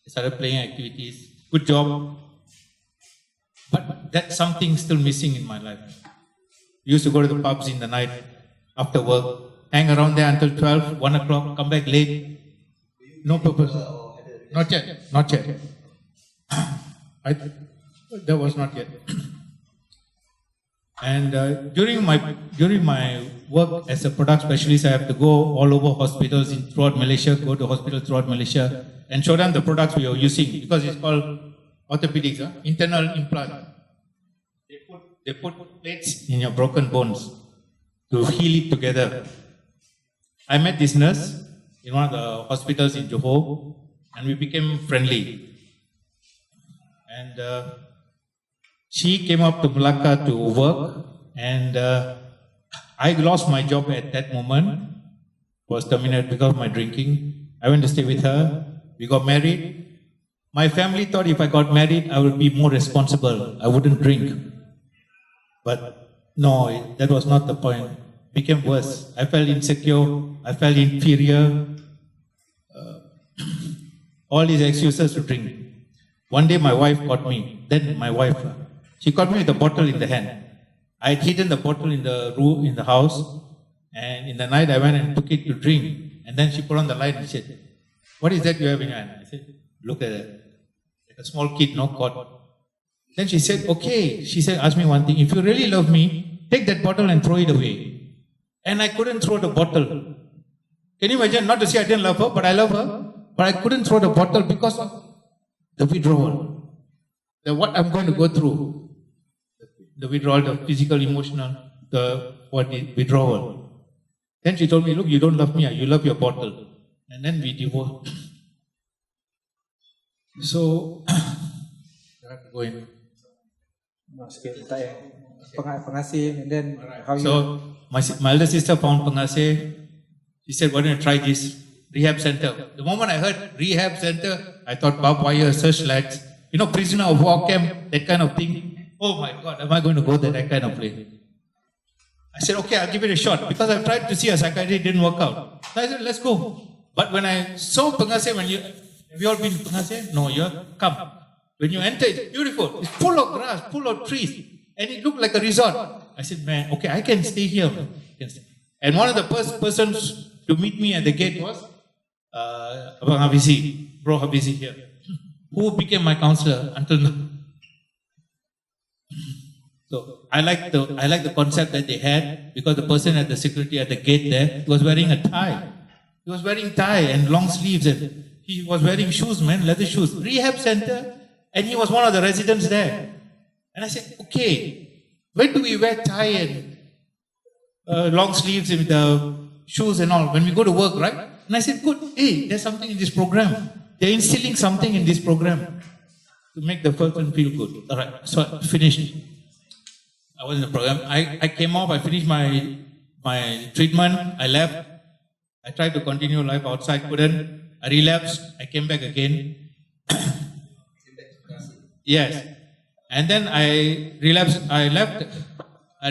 Speaker 3: I started playing activities. Good job. But that's something still missing in my life. Used to go to the pubs in the night, after work, hang around there until 12, 1 o'clock, come back late. No purpose. Not yet. Not yet. That was not yet. And during my work as a product specialist, I have to go all over hospitals throughout Malaysia, go to hospitals throughout Malaysia, and show them the products we are using, because it's called orthopedics, internal implant. They put plates in your broken bones to heal it together. I met this nurse in one of the hospitals in Johor, and we became friendly. And she came up to Melaka to work, and I lost my job at that moment. Was terminated because of my drinking. I went to stay with her. We got married. My family thought if I got married, I would be more responsible. I wouldn't drink. But no, that was not the point. It became worse. I felt insecure. I felt inferior. All these excuses to drink. One day my wife caught me. Then my wife, she caught me with a bottle in the hand. I had hidden the bottle in the room, in the house, and in the night I went and took it to drink. And then she put on the light and said, "What is that you have in your hand?" I said, "Look at it. Like a small kid, no caught." Then she said, "Okay." She said, "Ask me one thing. If you really love me, take that bottle and throw it away." And I couldn't throw the bottle. Can you imagine? Not to say I didn't love her, but I love her. But I couldn't throw the bottle because of the withdrawal. What I'm going to go through. The withdrawal, the physical, emotional, the withdrawal. Then she told me, "Look, you don't love me, you love your bottle." And then we divorced. So, I have to go in.
Speaker 2: Pengasih, and then how
Speaker 3: So, my elder sister found pengasih. She said, "Why don't you try this rehab center?" The moment I heard rehab center, I thought barbed wire, searchlights, prisoner of war camp, that kind of thing. Oh my God, am I going to go to that kind of place? I said, "Okay, I'll give it a shot," because I've tried to see a psychiatrist, it didn't work out. So I said, "Let's go." But when I saw pengasih, have you all been to pengasih? No, come. When you enter, it's beautiful. It's full of grass, full of trees, and it looked like a resort. I said, "Man, okay, I can stay here." And one of the first persons to meet me at the gate was Abang Hafizi, Bro Hafizi here, who became my counselor until now. So I like the concept that they had, because the person at the security at the gate there was wearing a tie. He was wearing tie and long sleeves, and he was wearing shoes, man, leather shoes. Rehab center, and he was one of the residents there. And I said, "Okay, when do we wear tie and long sleeves with the shoes and all? When we go to work, right?" And I said, "Good, hey, there's something in this program. They're instilling something in this program to make the person feel good." All right, so I finished. I was in the program. I came off, I finished my treatment, I left. I tried to continue life outside, couldn't. I relapsed, I came back again. Yes. And then I relapsed, I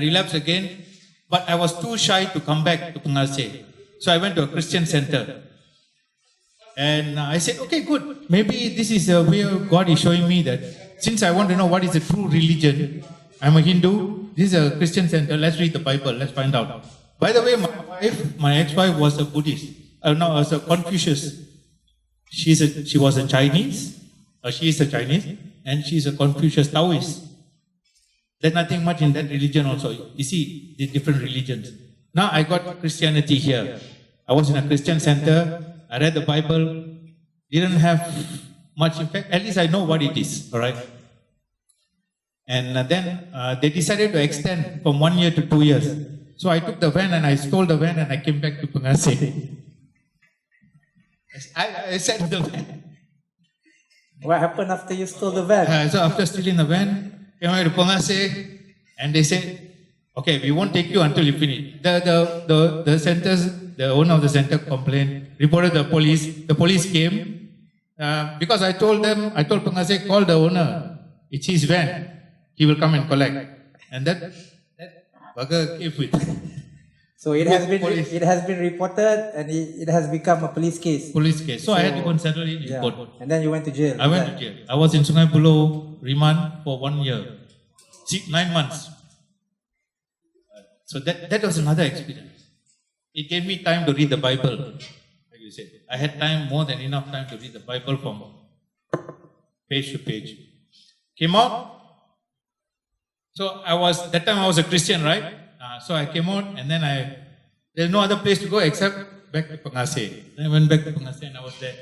Speaker 3: relapsed again, but I was too shy to come back to Pengasih. So I went to a Christian center. And I said, "Okay, good. Maybe this is the way God is showing me that since I want to know what is the true religion, I'm a Hindu, this is a Christian center, let's read the Bible, let's find out." By the way, my ex-wife was a Buddhist, was a Confucius. She was a Chinese, she is a Chinese, and she's a Confucius Taoist. There's nothing much in that religion also. You see, the different religions. Now I got Christianity here. I was in a Christian center. I read the Bible. Didn't have much impact. At least I know what it is. All right. And then they decided to extend from 1 year to 2 years. So I took the van and I stole the van and I came back to Pengasih. I sat in the van.
Speaker 2: What happened after you stole the van?
Speaker 3: So after stealing the van, came back to Pengasih, and they said, okay, we won't take you until you finish. The centers, the owner of the center complained, reported the police. The police came because I told Pengasih, call the owner. It's his van. He will come and collect. And that bugger came with.
Speaker 2: So it has been reported and it has become a police case.
Speaker 3: Police case. So I had to go and settle it in court.
Speaker 2: And then you went to jail.
Speaker 3: I went to jail. I was in Sungai Buloh remand for 1 year. 9 months. So that was another experience. It gave me time to read the Bible. Like you said, I had time, more than enough time to read the Bible from page to page. Came out. So that time I was a Christian, right? So I came out and then there's no other place to go except back to Pengasih. Then I went back to Pengasih and I was there.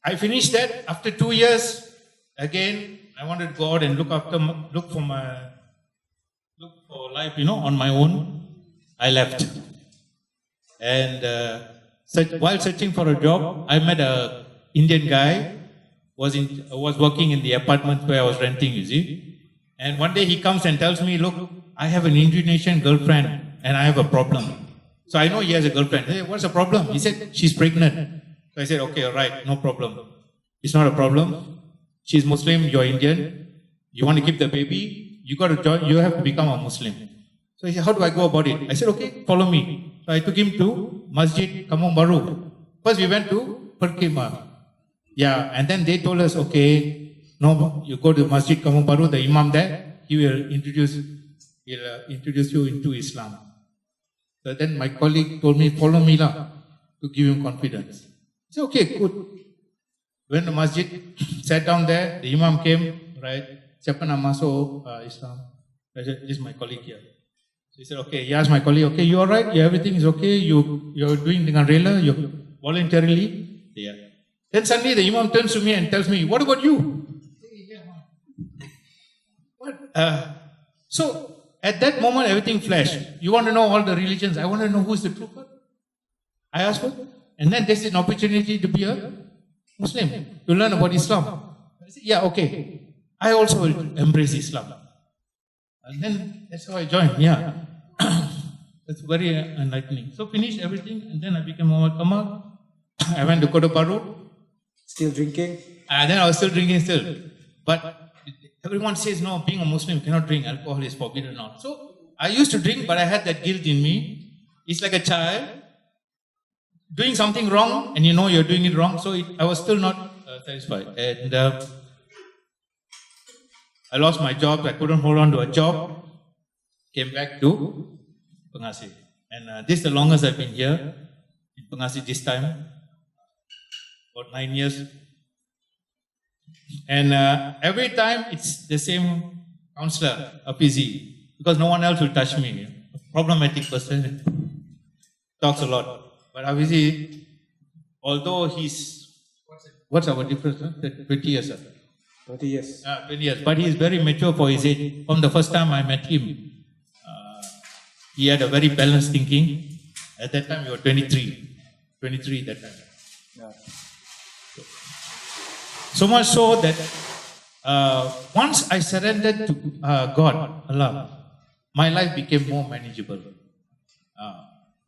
Speaker 3: I finished that. After 2 years, again, I wanted to go out and look for life, on my own. I left. And while searching for a job, I met an Indian guy, was working in the apartment where I was renting, you see. And one day he comes and tells me, look, I have an Indonesian girlfriend and I have a problem. So I know he has a girlfriend. Hey, what's the problem? He said, she's pregnant. So I said, okay, all right, no problem. It's not a problem. She's Muslim, you're Indian. You want to keep the baby? You have to become a Muslim. So he said, how do I go about it? I said, okay, follow me. So I took him to Masjid Kampung Baru. First we went to Perkema. Yeah, and then they told us, okay, no, you go to Masjid Kampung Baru, the Imam there, he will introduce you into Islam. So then my colleague told me, follow me lah, to give him confidence. I said, okay, good. Went to Masjid, sat down there, the Imam came, right? Siapa nak masuk Islam? I said, this is my colleague here. So he said, okay, he asked my colleague, okay, you alright? Yeah, everything is okay? You're doing dengan rela? You're voluntarily? Yeah. Then suddenly the Imam turns to me and tells me, what about you? So at that moment, everything flashed. You want to know all the religions? I want to know who's the true God. I asked for it. And then there's an opportunity to be a Muslim, to learn about Islam. I said, yeah, okay. I also will embrace Islam. And then that's how I joined, yeah. That's very enlightening. So finished everything, and then I became Muhammad Kamal. I went to Kota Baru.
Speaker 2: Still drinking?
Speaker 3: And then I was still drinking still. But everyone says, no, being a Muslim, you cannot drink. Alcohol is forbidden now. So I used to drink, but I had that guilt in me. It's like a child doing something wrong, and you know you're doing it wrong. So I was still not satisfied. And I lost my job. I couldn't hold on to a job. Came back to Pengasih. And this is the longest I've been here in Pengasih this time. About 9 years. And every time it's the same counselor, Hafizi, because no one else will touch me. A problematic person, talks a lot. But Hafizi, although what's our difference? 20 years, sir.
Speaker 2: 20 years.
Speaker 3: 20 years. But he is very mature for his age. From the first time I met him, he had a very balanced thinking. At that time, he was 23. 23 that time.
Speaker 2: Yeah.
Speaker 3: So much so that once I surrendered to God, Allah, my life became more manageable.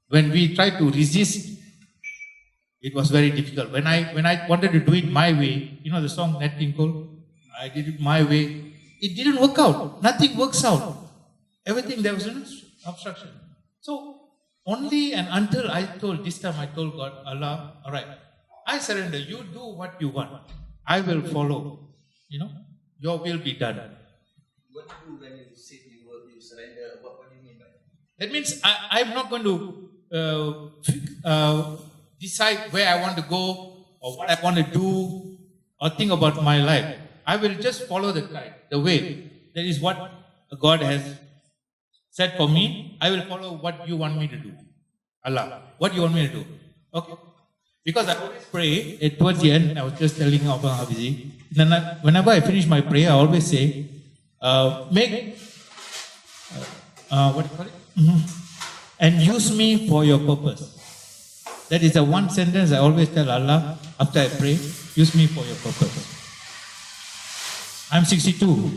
Speaker 3: When we tried to resist, it was very difficult. When I wanted to do it my way, you know the song Nat King Cole? I did it my way. It didn't work out. Nothing works out. Everything, there was an obstruction. So only and until I told God, Allah, all right, I surrender. You do what you want. I will follow. Your will be done.
Speaker 1: What do you do when you say you surrender? What do you mean by that?
Speaker 3: That means I'm not going to decide where I want to go or what I want to do or think about my life. I will just follow the guide, the way. That is what God has said for me. I will follow what you want me to do. Allah, what you want me to do? Okay. Because I always pray, towards the end, I was just telling Abang Hafizi, whenever I finish my prayer, I always say, what do you call it? And use me for your purpose. That is the one sentence I always tell Allah after I pray, use me for your purpose. I'm 62.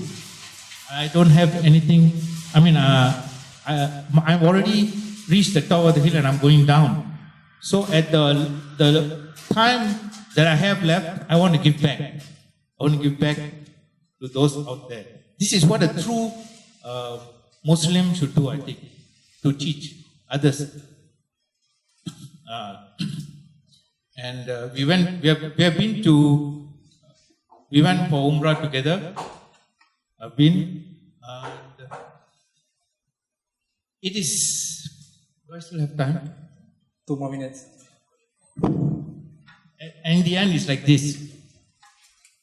Speaker 3: I don't have anything. I mean, I've already reached the top of the hill and I'm going down. So at the time that I have left, I want to give back. I want to give back to those out there. This is what a true Muslim should do, I think, to teach others. We went for Umrah together. I've been, and it is, do I still have time?
Speaker 2: 2 more minutes.
Speaker 3: And in the end, it's like this.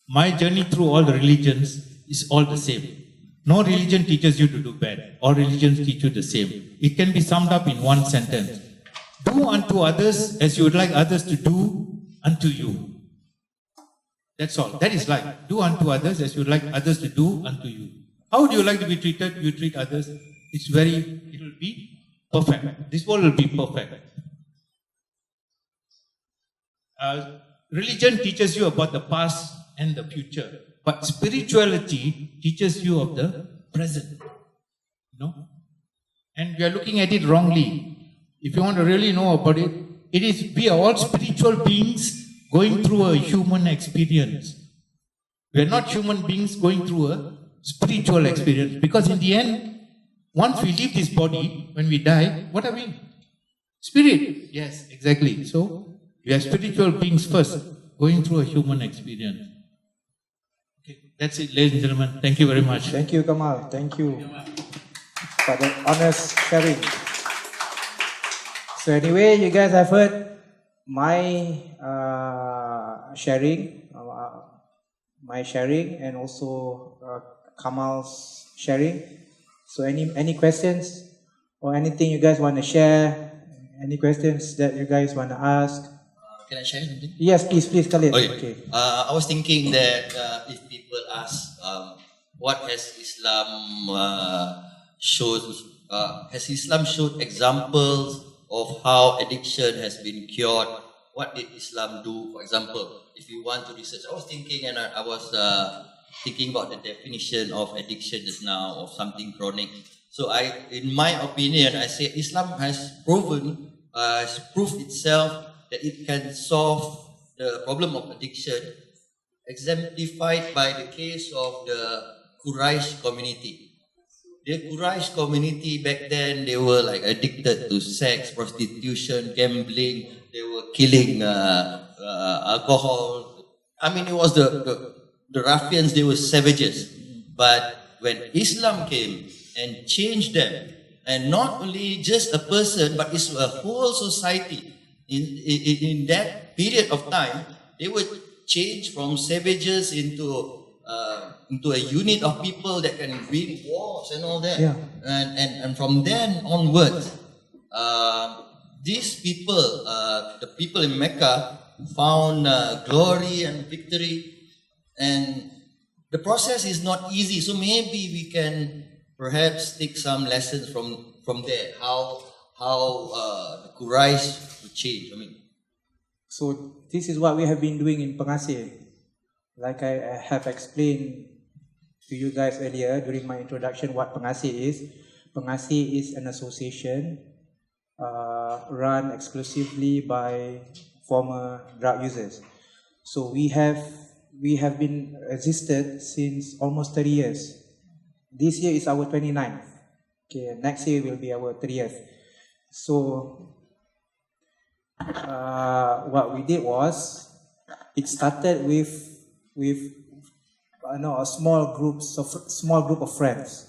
Speaker 3: My journey through all the religions is all the same. No religion teaches you to do bad. All religions teach you the same. It can be summed up in one sentence. Do unto others as you would like others to do unto you. That's all. That is life. Do unto others as you would like others to do unto you. How would you like to be treated? You treat others. It will be perfect. This world will be perfect. Religion teaches you about the past and the future. But spirituality teaches you of the present. You know? And we are looking at it wrongly. If you want to really know about it, we are all spiritual beings going through a human experience. We are not human beings going through a spiritual experience. Because in the end, once we leave this body, when we die, what are we? Spirit. Yes, exactly. So, we are spiritual beings first, going through a human experience. Okay, that's it, ladies and gentlemen. Thank you very much.
Speaker 2: Thank you, Kamal. Thank you for the honest sharing. So anyway, you guys have heard my sharing, and also Kamal's sharing. So any questions or anything you guys want to share? Any questions that you guys want to ask?
Speaker 1: Can I share something?
Speaker 2: Yes, please, Khalid.
Speaker 1: Okay. I was thinking that if people ask, what has Islam showed? Has Islam showed examples of how addiction has been cured? What did Islam do? For example, if you want to research, I was thinking, and I was thinking about the definition of addiction just now, of something chronic. So in my opinion, I say Islam has proved itself that it can solve the problem of addiction, exemplified by the case of the Quraysh community. The Quraysh community back then, they were like addicted to sex, prostitution, gambling. They were killing alcohol. I mean, it was the ruffians, they were savages. But when Islam came and changed them, and not only just a person, but it's a whole society. In that period of time, they would change from savages into a unit of people that can win wars and all that. Yeah. And from then onwards, these people, the people in Mecca, found glory and victory. And the process is not easy. So maybe we can perhaps take some lessons from there. How the Quraysh would change.
Speaker 2: So this is what we have been doing in Pengasih. Like I have explained to you guys earlier during my introduction what Pengasih is. Pengasih is an association run exclusively by former drug users. So we have been existed since almost 30 years. This year is our 29th. Okay, next year will be our 30th. So what we did was, it started with a small group of friends.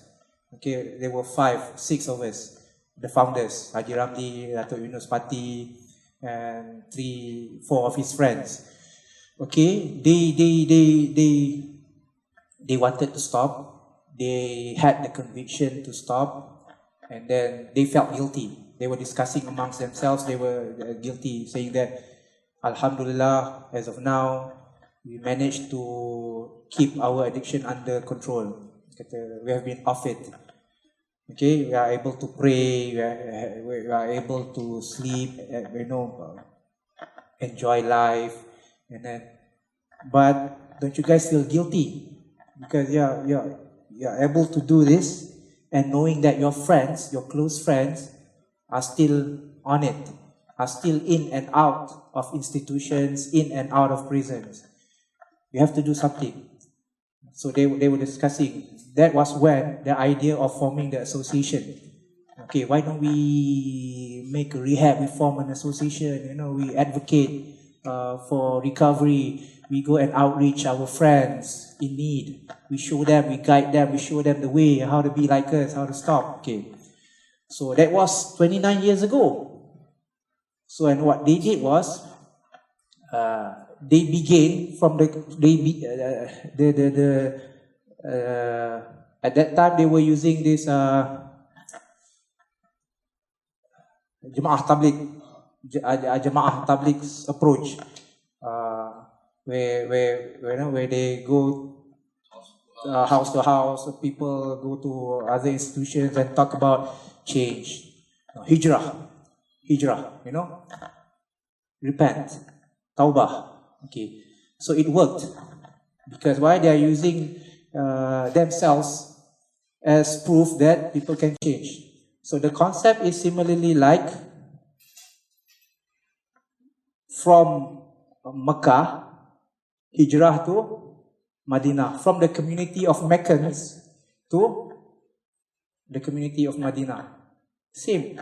Speaker 2: Okay, there were 5-6 of us, the founders, Haji Ramli, Dato' Yunus Pati, and 3-4 of his friends. Okay, they they wanted to stop. They had the conviction to stop, and then they felt guilty. They were discussing amongst themselves. They were guilty, saying that, Alhamdulillah, as of now, we managed to keep our addiction under control. We have been off it. Okay, we are able to pray. We are able to sleep. Enjoy life, and then. But don't you guys feel guilty because you're able to do this, and knowing that your friends, your close friends, are still on it, are still in and out of institutions, in and out of prisons. You have to do something. So they were discussing. That was when the idea of forming the association. Okay, why don't we make a rehab? We form an association. We advocate for recovery. We go and outreach our friends in need. We show them, we guide them, we show them the way, how to be like us, how to stop. Okay. So that was 29 years ago. So, and what they did was, they began from at that time they were using this Jemaah Tabligh approach. Where they go house to house, people go to other institutions and talk about change, hijrah, repent, tawbah. Okay, so it worked because why? They are using themselves as proof that people can change. So the concept is similarly like from Mecca. Hijrah to Madinah, from the community of Meccans to the community of Madinah. Same.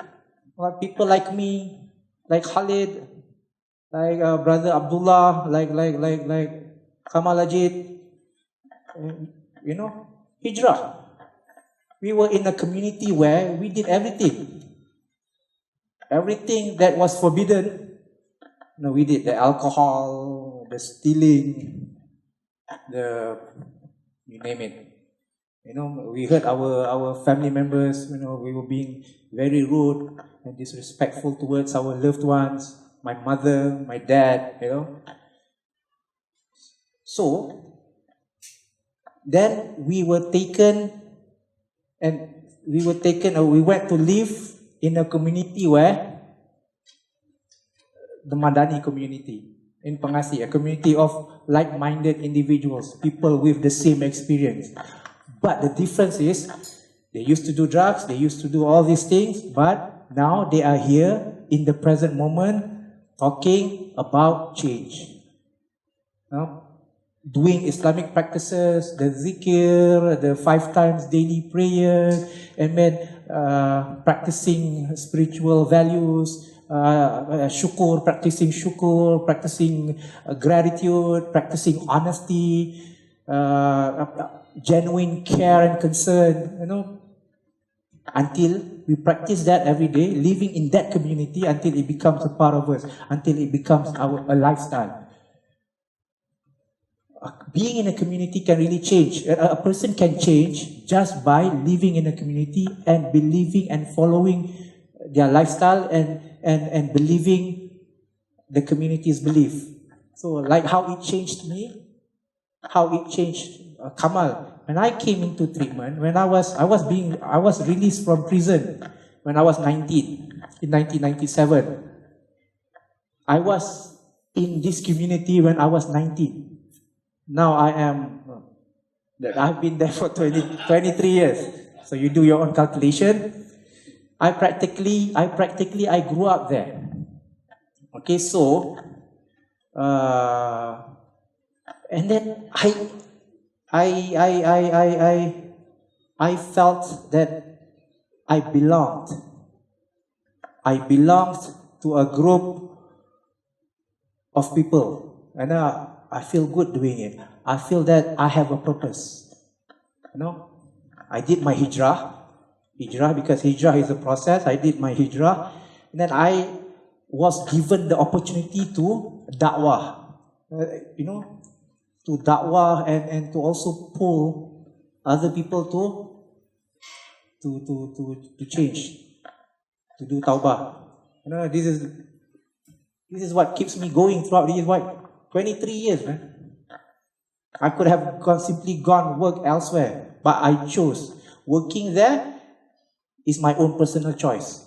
Speaker 2: Well, people like me, like Khalid, like brother Abdullah, like Kamal Ajid, Hijrah. We were in a community where we did everything. Everything that was forbidden, we did. The alcohol, the stealing, you name it. We heard our family members, we were being very rude and disrespectful towards our loved ones, my mother, my dad, So, then we went to live in a community where the Madani community in Pangasi, a community of like-minded individuals, people with the same experience. But the difference is, they used to do drugs, they used to do all these things, but now they are here in the present moment talking about change. Doing Islamic practices, the zikr, the 5 times daily prayer, and then practicing spiritual values, practicing gratitude, practicing honesty, genuine care and concern, until we practice that every day, living in that community until it becomes a part of us, until it becomes a lifestyle. Being in a community can really change. A person can change just by living in a community and believing and following their lifestyle and believing the community's belief. So like how it changed me, how it changed Kamal. When I came into treatment, when I was released from prison when I was 19 in 1997. I was in this community when I was 19. Now I've been there for 23 years. So you do your own calculation. I grew up there. Okay, so, and then I felt that I belonged. I belonged to a group of people, and I feel good doing it. I feel that I have a purpose. I did my hijrah because hijrah is a process. I did my hijrah, and then I was given the opportunity to da'wah. da'wah and to also pull other people to change, to do tawbah. This is what keeps me going throughout these 23 years, man. I could have simply gone work elsewhere, but I chose working there is my own personal choice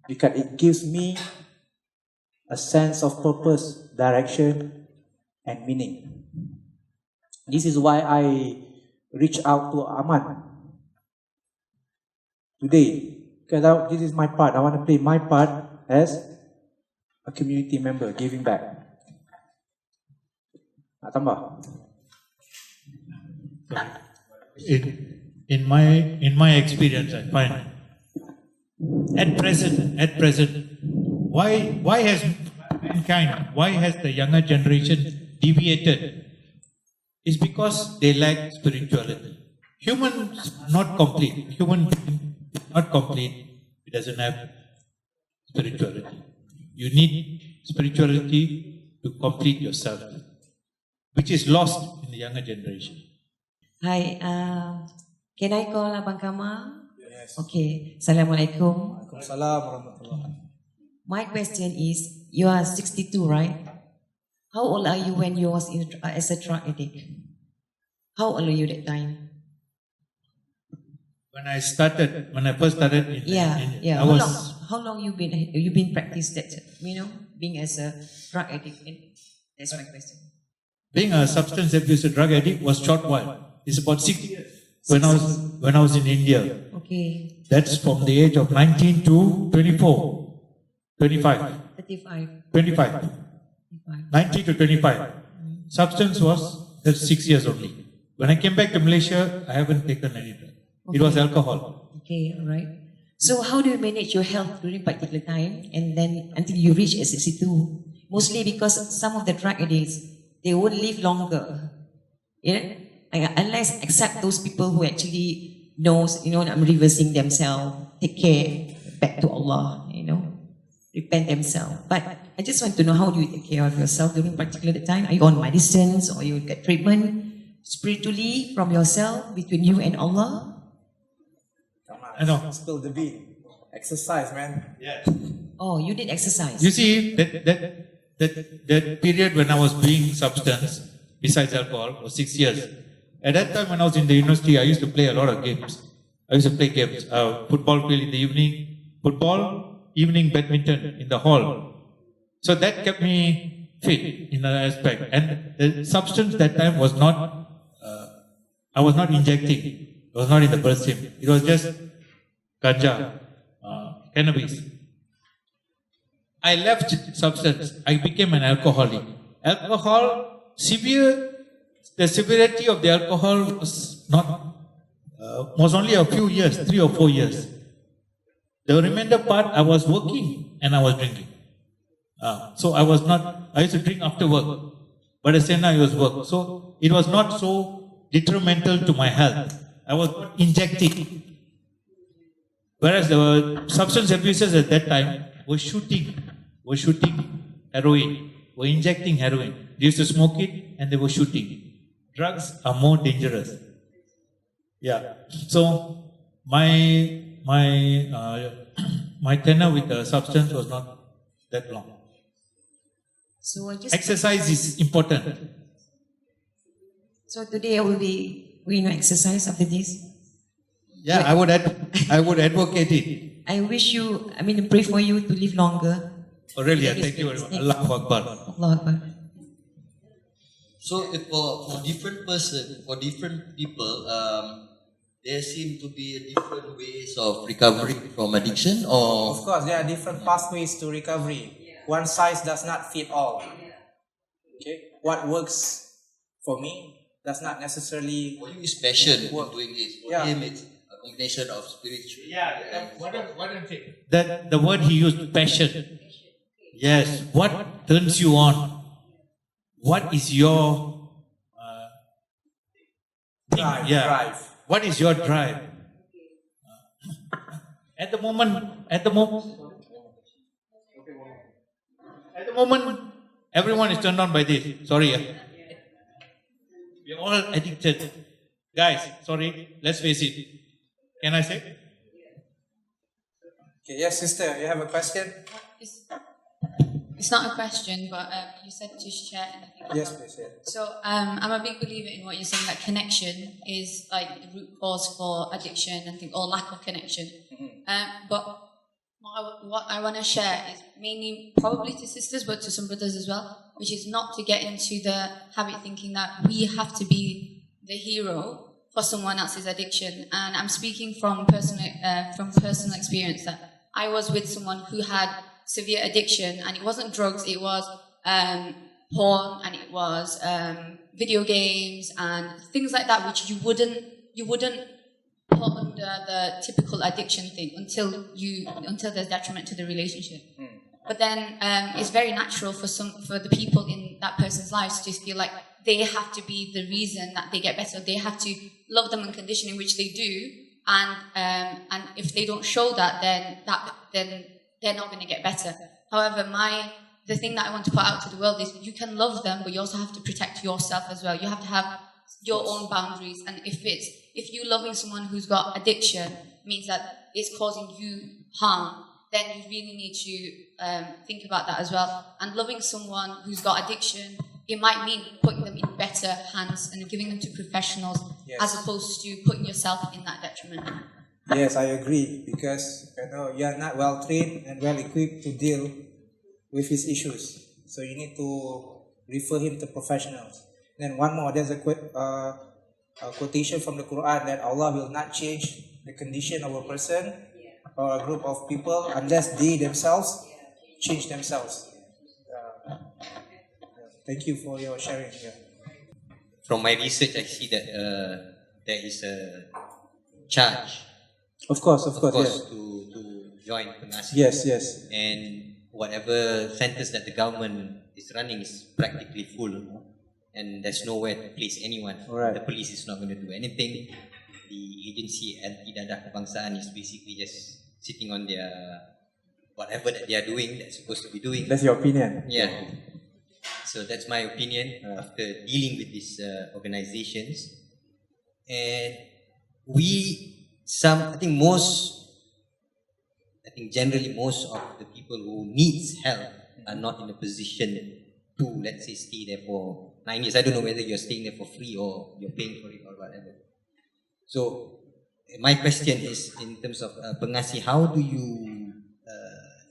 Speaker 2: because it gives me a sense of purpose, direction, and meaning. This is why I reach out to Aman today, because this is my part. I want to play my part as a community member, giving back. Nak tambah?
Speaker 3: In my experience, I find at present, why has mankind, why has the younger generation deviated? It's because they lack spirituality. Humans not complete. Human not complete. It doesn't have spirituality. You need spirituality to complete yourself, which is lost in the younger generation.
Speaker 4: Hi, can I call Abang Kamal?
Speaker 2: Yes.
Speaker 4: Okay, Assalamualaikum.
Speaker 2: Waalaikumsalam warahmatullahi.
Speaker 4: My question is, you are 62, right? How old are you when you was as a drug addict? How old are you that time?
Speaker 3: When I first started, I was.
Speaker 4: How long you been practice that? Being as a drug addict. That's my question.
Speaker 3: Being a substance abuse drug addict was short while. It's about 6 years when I was in India.
Speaker 4: Okay.
Speaker 3: That's from the age of 19 to 24, 25.
Speaker 4: 35.
Speaker 3: 25. 19 to 25. Substance was that's 6 years only. When I came back to Malaysia, I haven't taken any drug.
Speaker 4: Okay.
Speaker 3: It was alcohol.
Speaker 4: Okay, all right. So how do you manage your health during particular time and then until you reach at 62? Mostly because some of the drug addicts, they won't live longer. Yeah? Unless except those people who actually knows, I'm reversing themselves, take care, back to Allah, repent themselves. But I just want to know, how do you take care of yourself during particular time? Are you on medicines or you get treatment spiritually from yourself between you and Allah?
Speaker 2: I know. Spill the bean. Exercise, man.
Speaker 3: Yeah.
Speaker 4: Oh, you did exercise.
Speaker 3: You see, that period when I was doing substance, besides alcohol, was 6 years. At that time when I was in the university, I used to play a lot of games. I used to play games. Football field in the evening, evening badminton in the hall. So that kept me fit in that aspect. And the substance that time was not, I was not injecting. It was not in the bloodstream. It was just ganja, cannabis. I left substance. I became an alcoholic. Alcohol, the severity of the alcohol was only a few years, 3 or 4 years. The remainder part, I was working and I was drinking. So I used to drink after work, but at the same time it was work. So it was not so detrimental to my health. I was injecting. Whereas the substance abusers at that time were shooting heroin, were injecting heroin. They used to smoke it and they were shooting. Drugs are more dangerous. Yeah. So my tenure with the substance was not that long.
Speaker 4: So
Speaker 3: Exercise is important.
Speaker 4: So today I will be doing exercise after this.
Speaker 3: Yeah, I would advocate it.
Speaker 4: I wish you, pray for you to live longer.
Speaker 3: Oh, really? Thank you very much. Allahu Akbar.
Speaker 4: Allah Akbar.
Speaker 1: So for different person, for different people, there seem to be different ways of recovery from addiction, or
Speaker 2: Of course, there are different pathways to recovery. One size does not fit all. Okay, what works for me does not necessarily.
Speaker 1: for you is passion in doing this. For
Speaker 2: Yeah.
Speaker 1: him, it's a combination of spiritual.
Speaker 3: What I'm saying? That the word he used, passion. Yes. What turns you on? What is your
Speaker 2: Drive.
Speaker 3: What is your drive? At the moment, everyone is turned on by this. Sorry. We are all addicted. Guys, sorry, let's face it. Can I say?
Speaker 2: Okay, yes, sister, you have a question?
Speaker 5: It's not a question, but you said to share anything.
Speaker 2: Yes, please. Yeah.
Speaker 5: So I'm a big believer in what you're saying, that connection is like the root cause for addiction and or lack of connection. But what I want to share is mainly probably to sisters, but to some brothers as well, which is not to get into the habit thinking that we have to be the hero for someone else's addiction. And I'm speaking from personal experience that I was with someone who had severe addiction, and it wasn't drugs, it was porn, and it was video games and things like that, which you wouldn't put under the typical addiction thing until there's detriment to the relationship. But then it's very natural for the people in that person's lives to feel like they have to be the reason that they get better. They have to love them unconditionally, which they do, and if they don't show that, then they're not going to get better. However, the thing that I want to put out to the world is you can love them, but you also have to protect yourself as well. You have to have your own boundaries. And if you loving someone who's got addiction means that it's causing you harm, then you really need to think about that as well. And loving someone who's got addiction, it might mean putting them in better hands and giving them to professionals, as opposed to putting yourself in that detriment.
Speaker 2: Yes, I agree, because you are not well trained and well equipped to deal with his issues. So you need to refer him to professionals. Then one more, there's a quotation from the Quran that Allah will not change the condition of a person or a group of people unless they themselves change themselves. Thank you for your sharing here.
Speaker 1: From my research, I see that there is a charge.
Speaker 2: Of course, yes.
Speaker 1: to join pengasih.
Speaker 2: Yes.
Speaker 1: And whatever centers that the government is running is practically full, and there's nowhere to place anyone.
Speaker 2: Right.
Speaker 1: The police is not going to do anything. The agency anti-dadah kebangsaan is basically just sitting on their whatever that they are doing, they're supposed to be doing.
Speaker 2: That's your opinion?
Speaker 1: Yeah. So that's my opinion after dealing with these organizations. And I think generally most of the people who needs help are not in a position to, let's say, stay there for 9 years. I don't know whether you're staying there for free or you're paying for it or whatever. So my question is, in terms of pengasih, how do you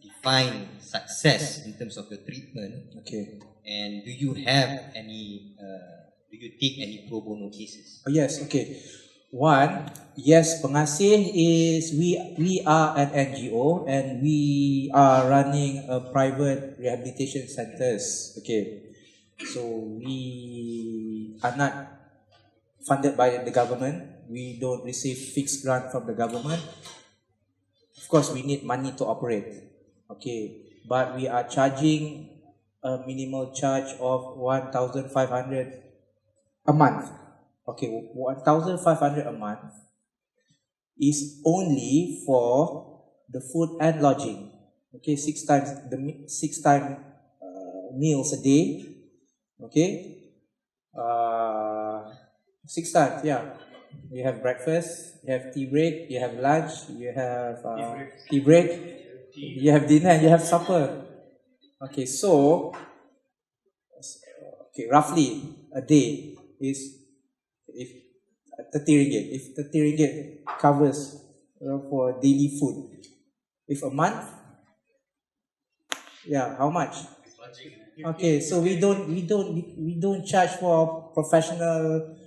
Speaker 1: define success in terms of your treatment?
Speaker 2: Okay.
Speaker 1: And do you have any, do you take any pro bono cases?
Speaker 2: Oh, yes, okay. One, yes, pengasih is, we are an NGO and we are running a private rehabilitation centers. Okay. So we are not funded by the government. We don't receive fixed grant from the government. Of course, we need money to operate. Okay. But we are charging a minimal charge of 1,500 a month. Okay, 1,500 a month is only for the food and lodging. Okay, six times meals a day. Okay, 6 times. Yeah, you have breakfast, you have tea break, you have lunch, you have tea break, you have dinner, and you have supper. Okay, so roughly a day is, if 30 ringgit, if 30 ringgit covers for daily food, if a month, how much? Okay, so we don't charge for professional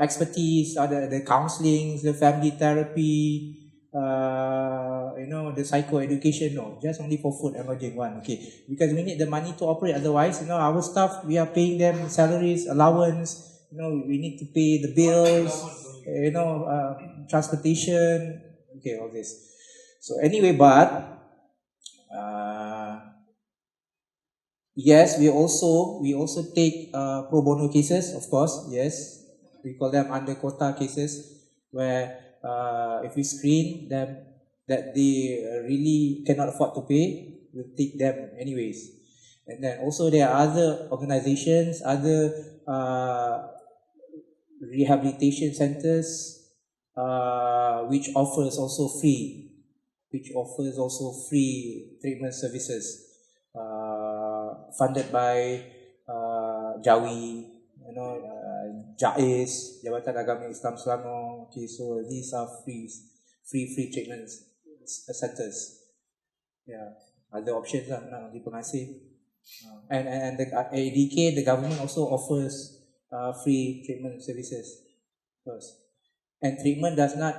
Speaker 2: expertise, or the counselling, the family therapy, the psychoeducation. No, just only for food and lodging one. Okay, because we need the money to operate. Otherwise, our staff, we are paying them salaries, allowance. We need to pay the bills, transportation, all this. So anyway, but yes, we also take pro bono cases, of course. Yes, we call them under quota cases, where if we screen them that they really cannot afford to pay, we'll take them anyways. And then also there are other organizations, other rehabilitation centers, which offers also free treatment services, funded by JAWI, JAIS, Jabatan Agama Islam Selangor. Okay, so these are free treatment centers. Yeah, other options lah nak di pengasih. And the ADK, the government also offers free treatment services first. And treatment does not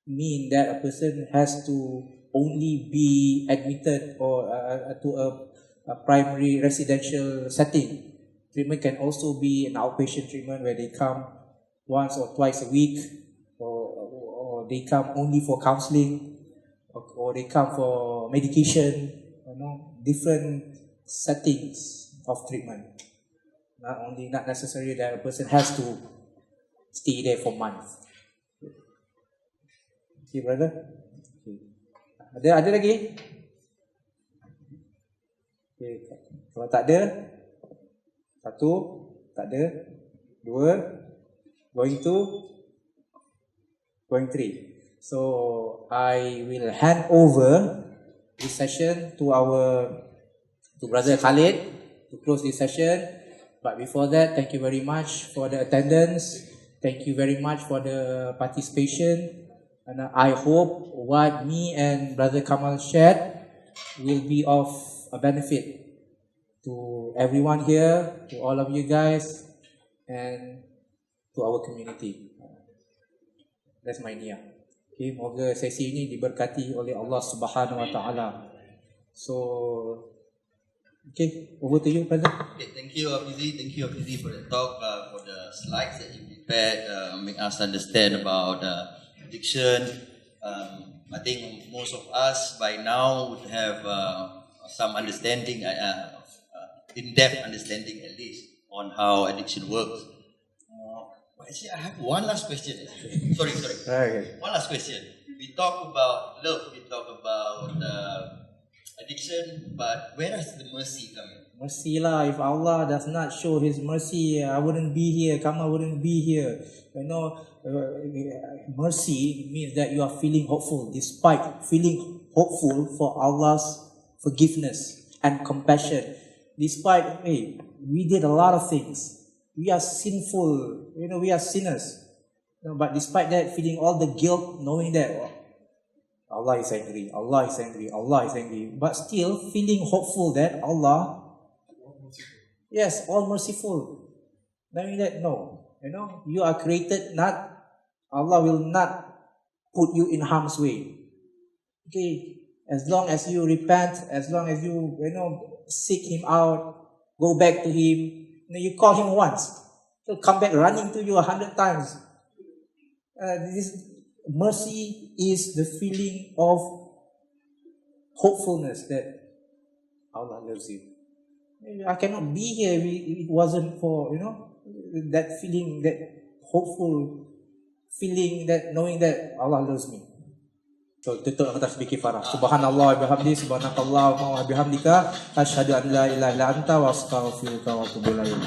Speaker 2: mean that a person has to only be admitted or to a primary residential setting. Treatment can also be an outpatient treatment where they come once or twice a week, or they come only for counseling, or they come for medication. Different settings of treatment. Not necessarily that a person has to stay there for months. Okay, brother. Okay. Ada lagi? Okay. Kalau tak ada, satu, tak ada, dua, going three. So I will hand over this session to Brother Khalid to close this session. But before that, thank you very much for the attendance. Thank you very much for the participation. And I hope what me and Brother Kamal shared will be of a benefit to everyone here, to all of you guys, and to our community. That's my niat. Okay, moga sesi ini diberkati oleh Allah Subhanahu Wa Taala. So, okay, over to you, brother.
Speaker 1: Okay, thank you, Hafizi, for the talk, for the slides that you prepared, make us understand about addiction. I think most of us by now would have some understanding, in-depth understanding at least, on how addiction works. Actually, I have one last question. Sorry.
Speaker 2: Okay.
Speaker 1: One last question. We talk about love, we talk about addiction, but where does the mercy come in?
Speaker 2: Mercy lah. If Allah does not show His mercy, I wouldn't be here. Kamal wouldn't be here. Mercy means that you are feeling hopeful, despite feeling hopeful for Allah's forgiveness and compassion. Despite, we did a lot of things. We are sinful. We are sinners. But despite that, feeling all the guilt, knowing that Allah is angry, but still feeling hopeful that Allah, yes, all merciful. Knowing that, you are created, Allah will not put you in harm's way. Okay, as long as you repent, as long as you, seek Him out, go back to Him, you call Him once, He'll come back running to you 100 times. This mercy is the feeling of hopefulness that Allah loves you. I cannot be here if it wasn't for, that feeling, that hopeful feeling, that knowing that Allah loves me. So tutup atas fikir farah. Subhanallah wa bihamdi, subhanakallah wa bihamdika, asyhadu an la ilaha illa anta wa astaghfiruka wa atubu ilaik.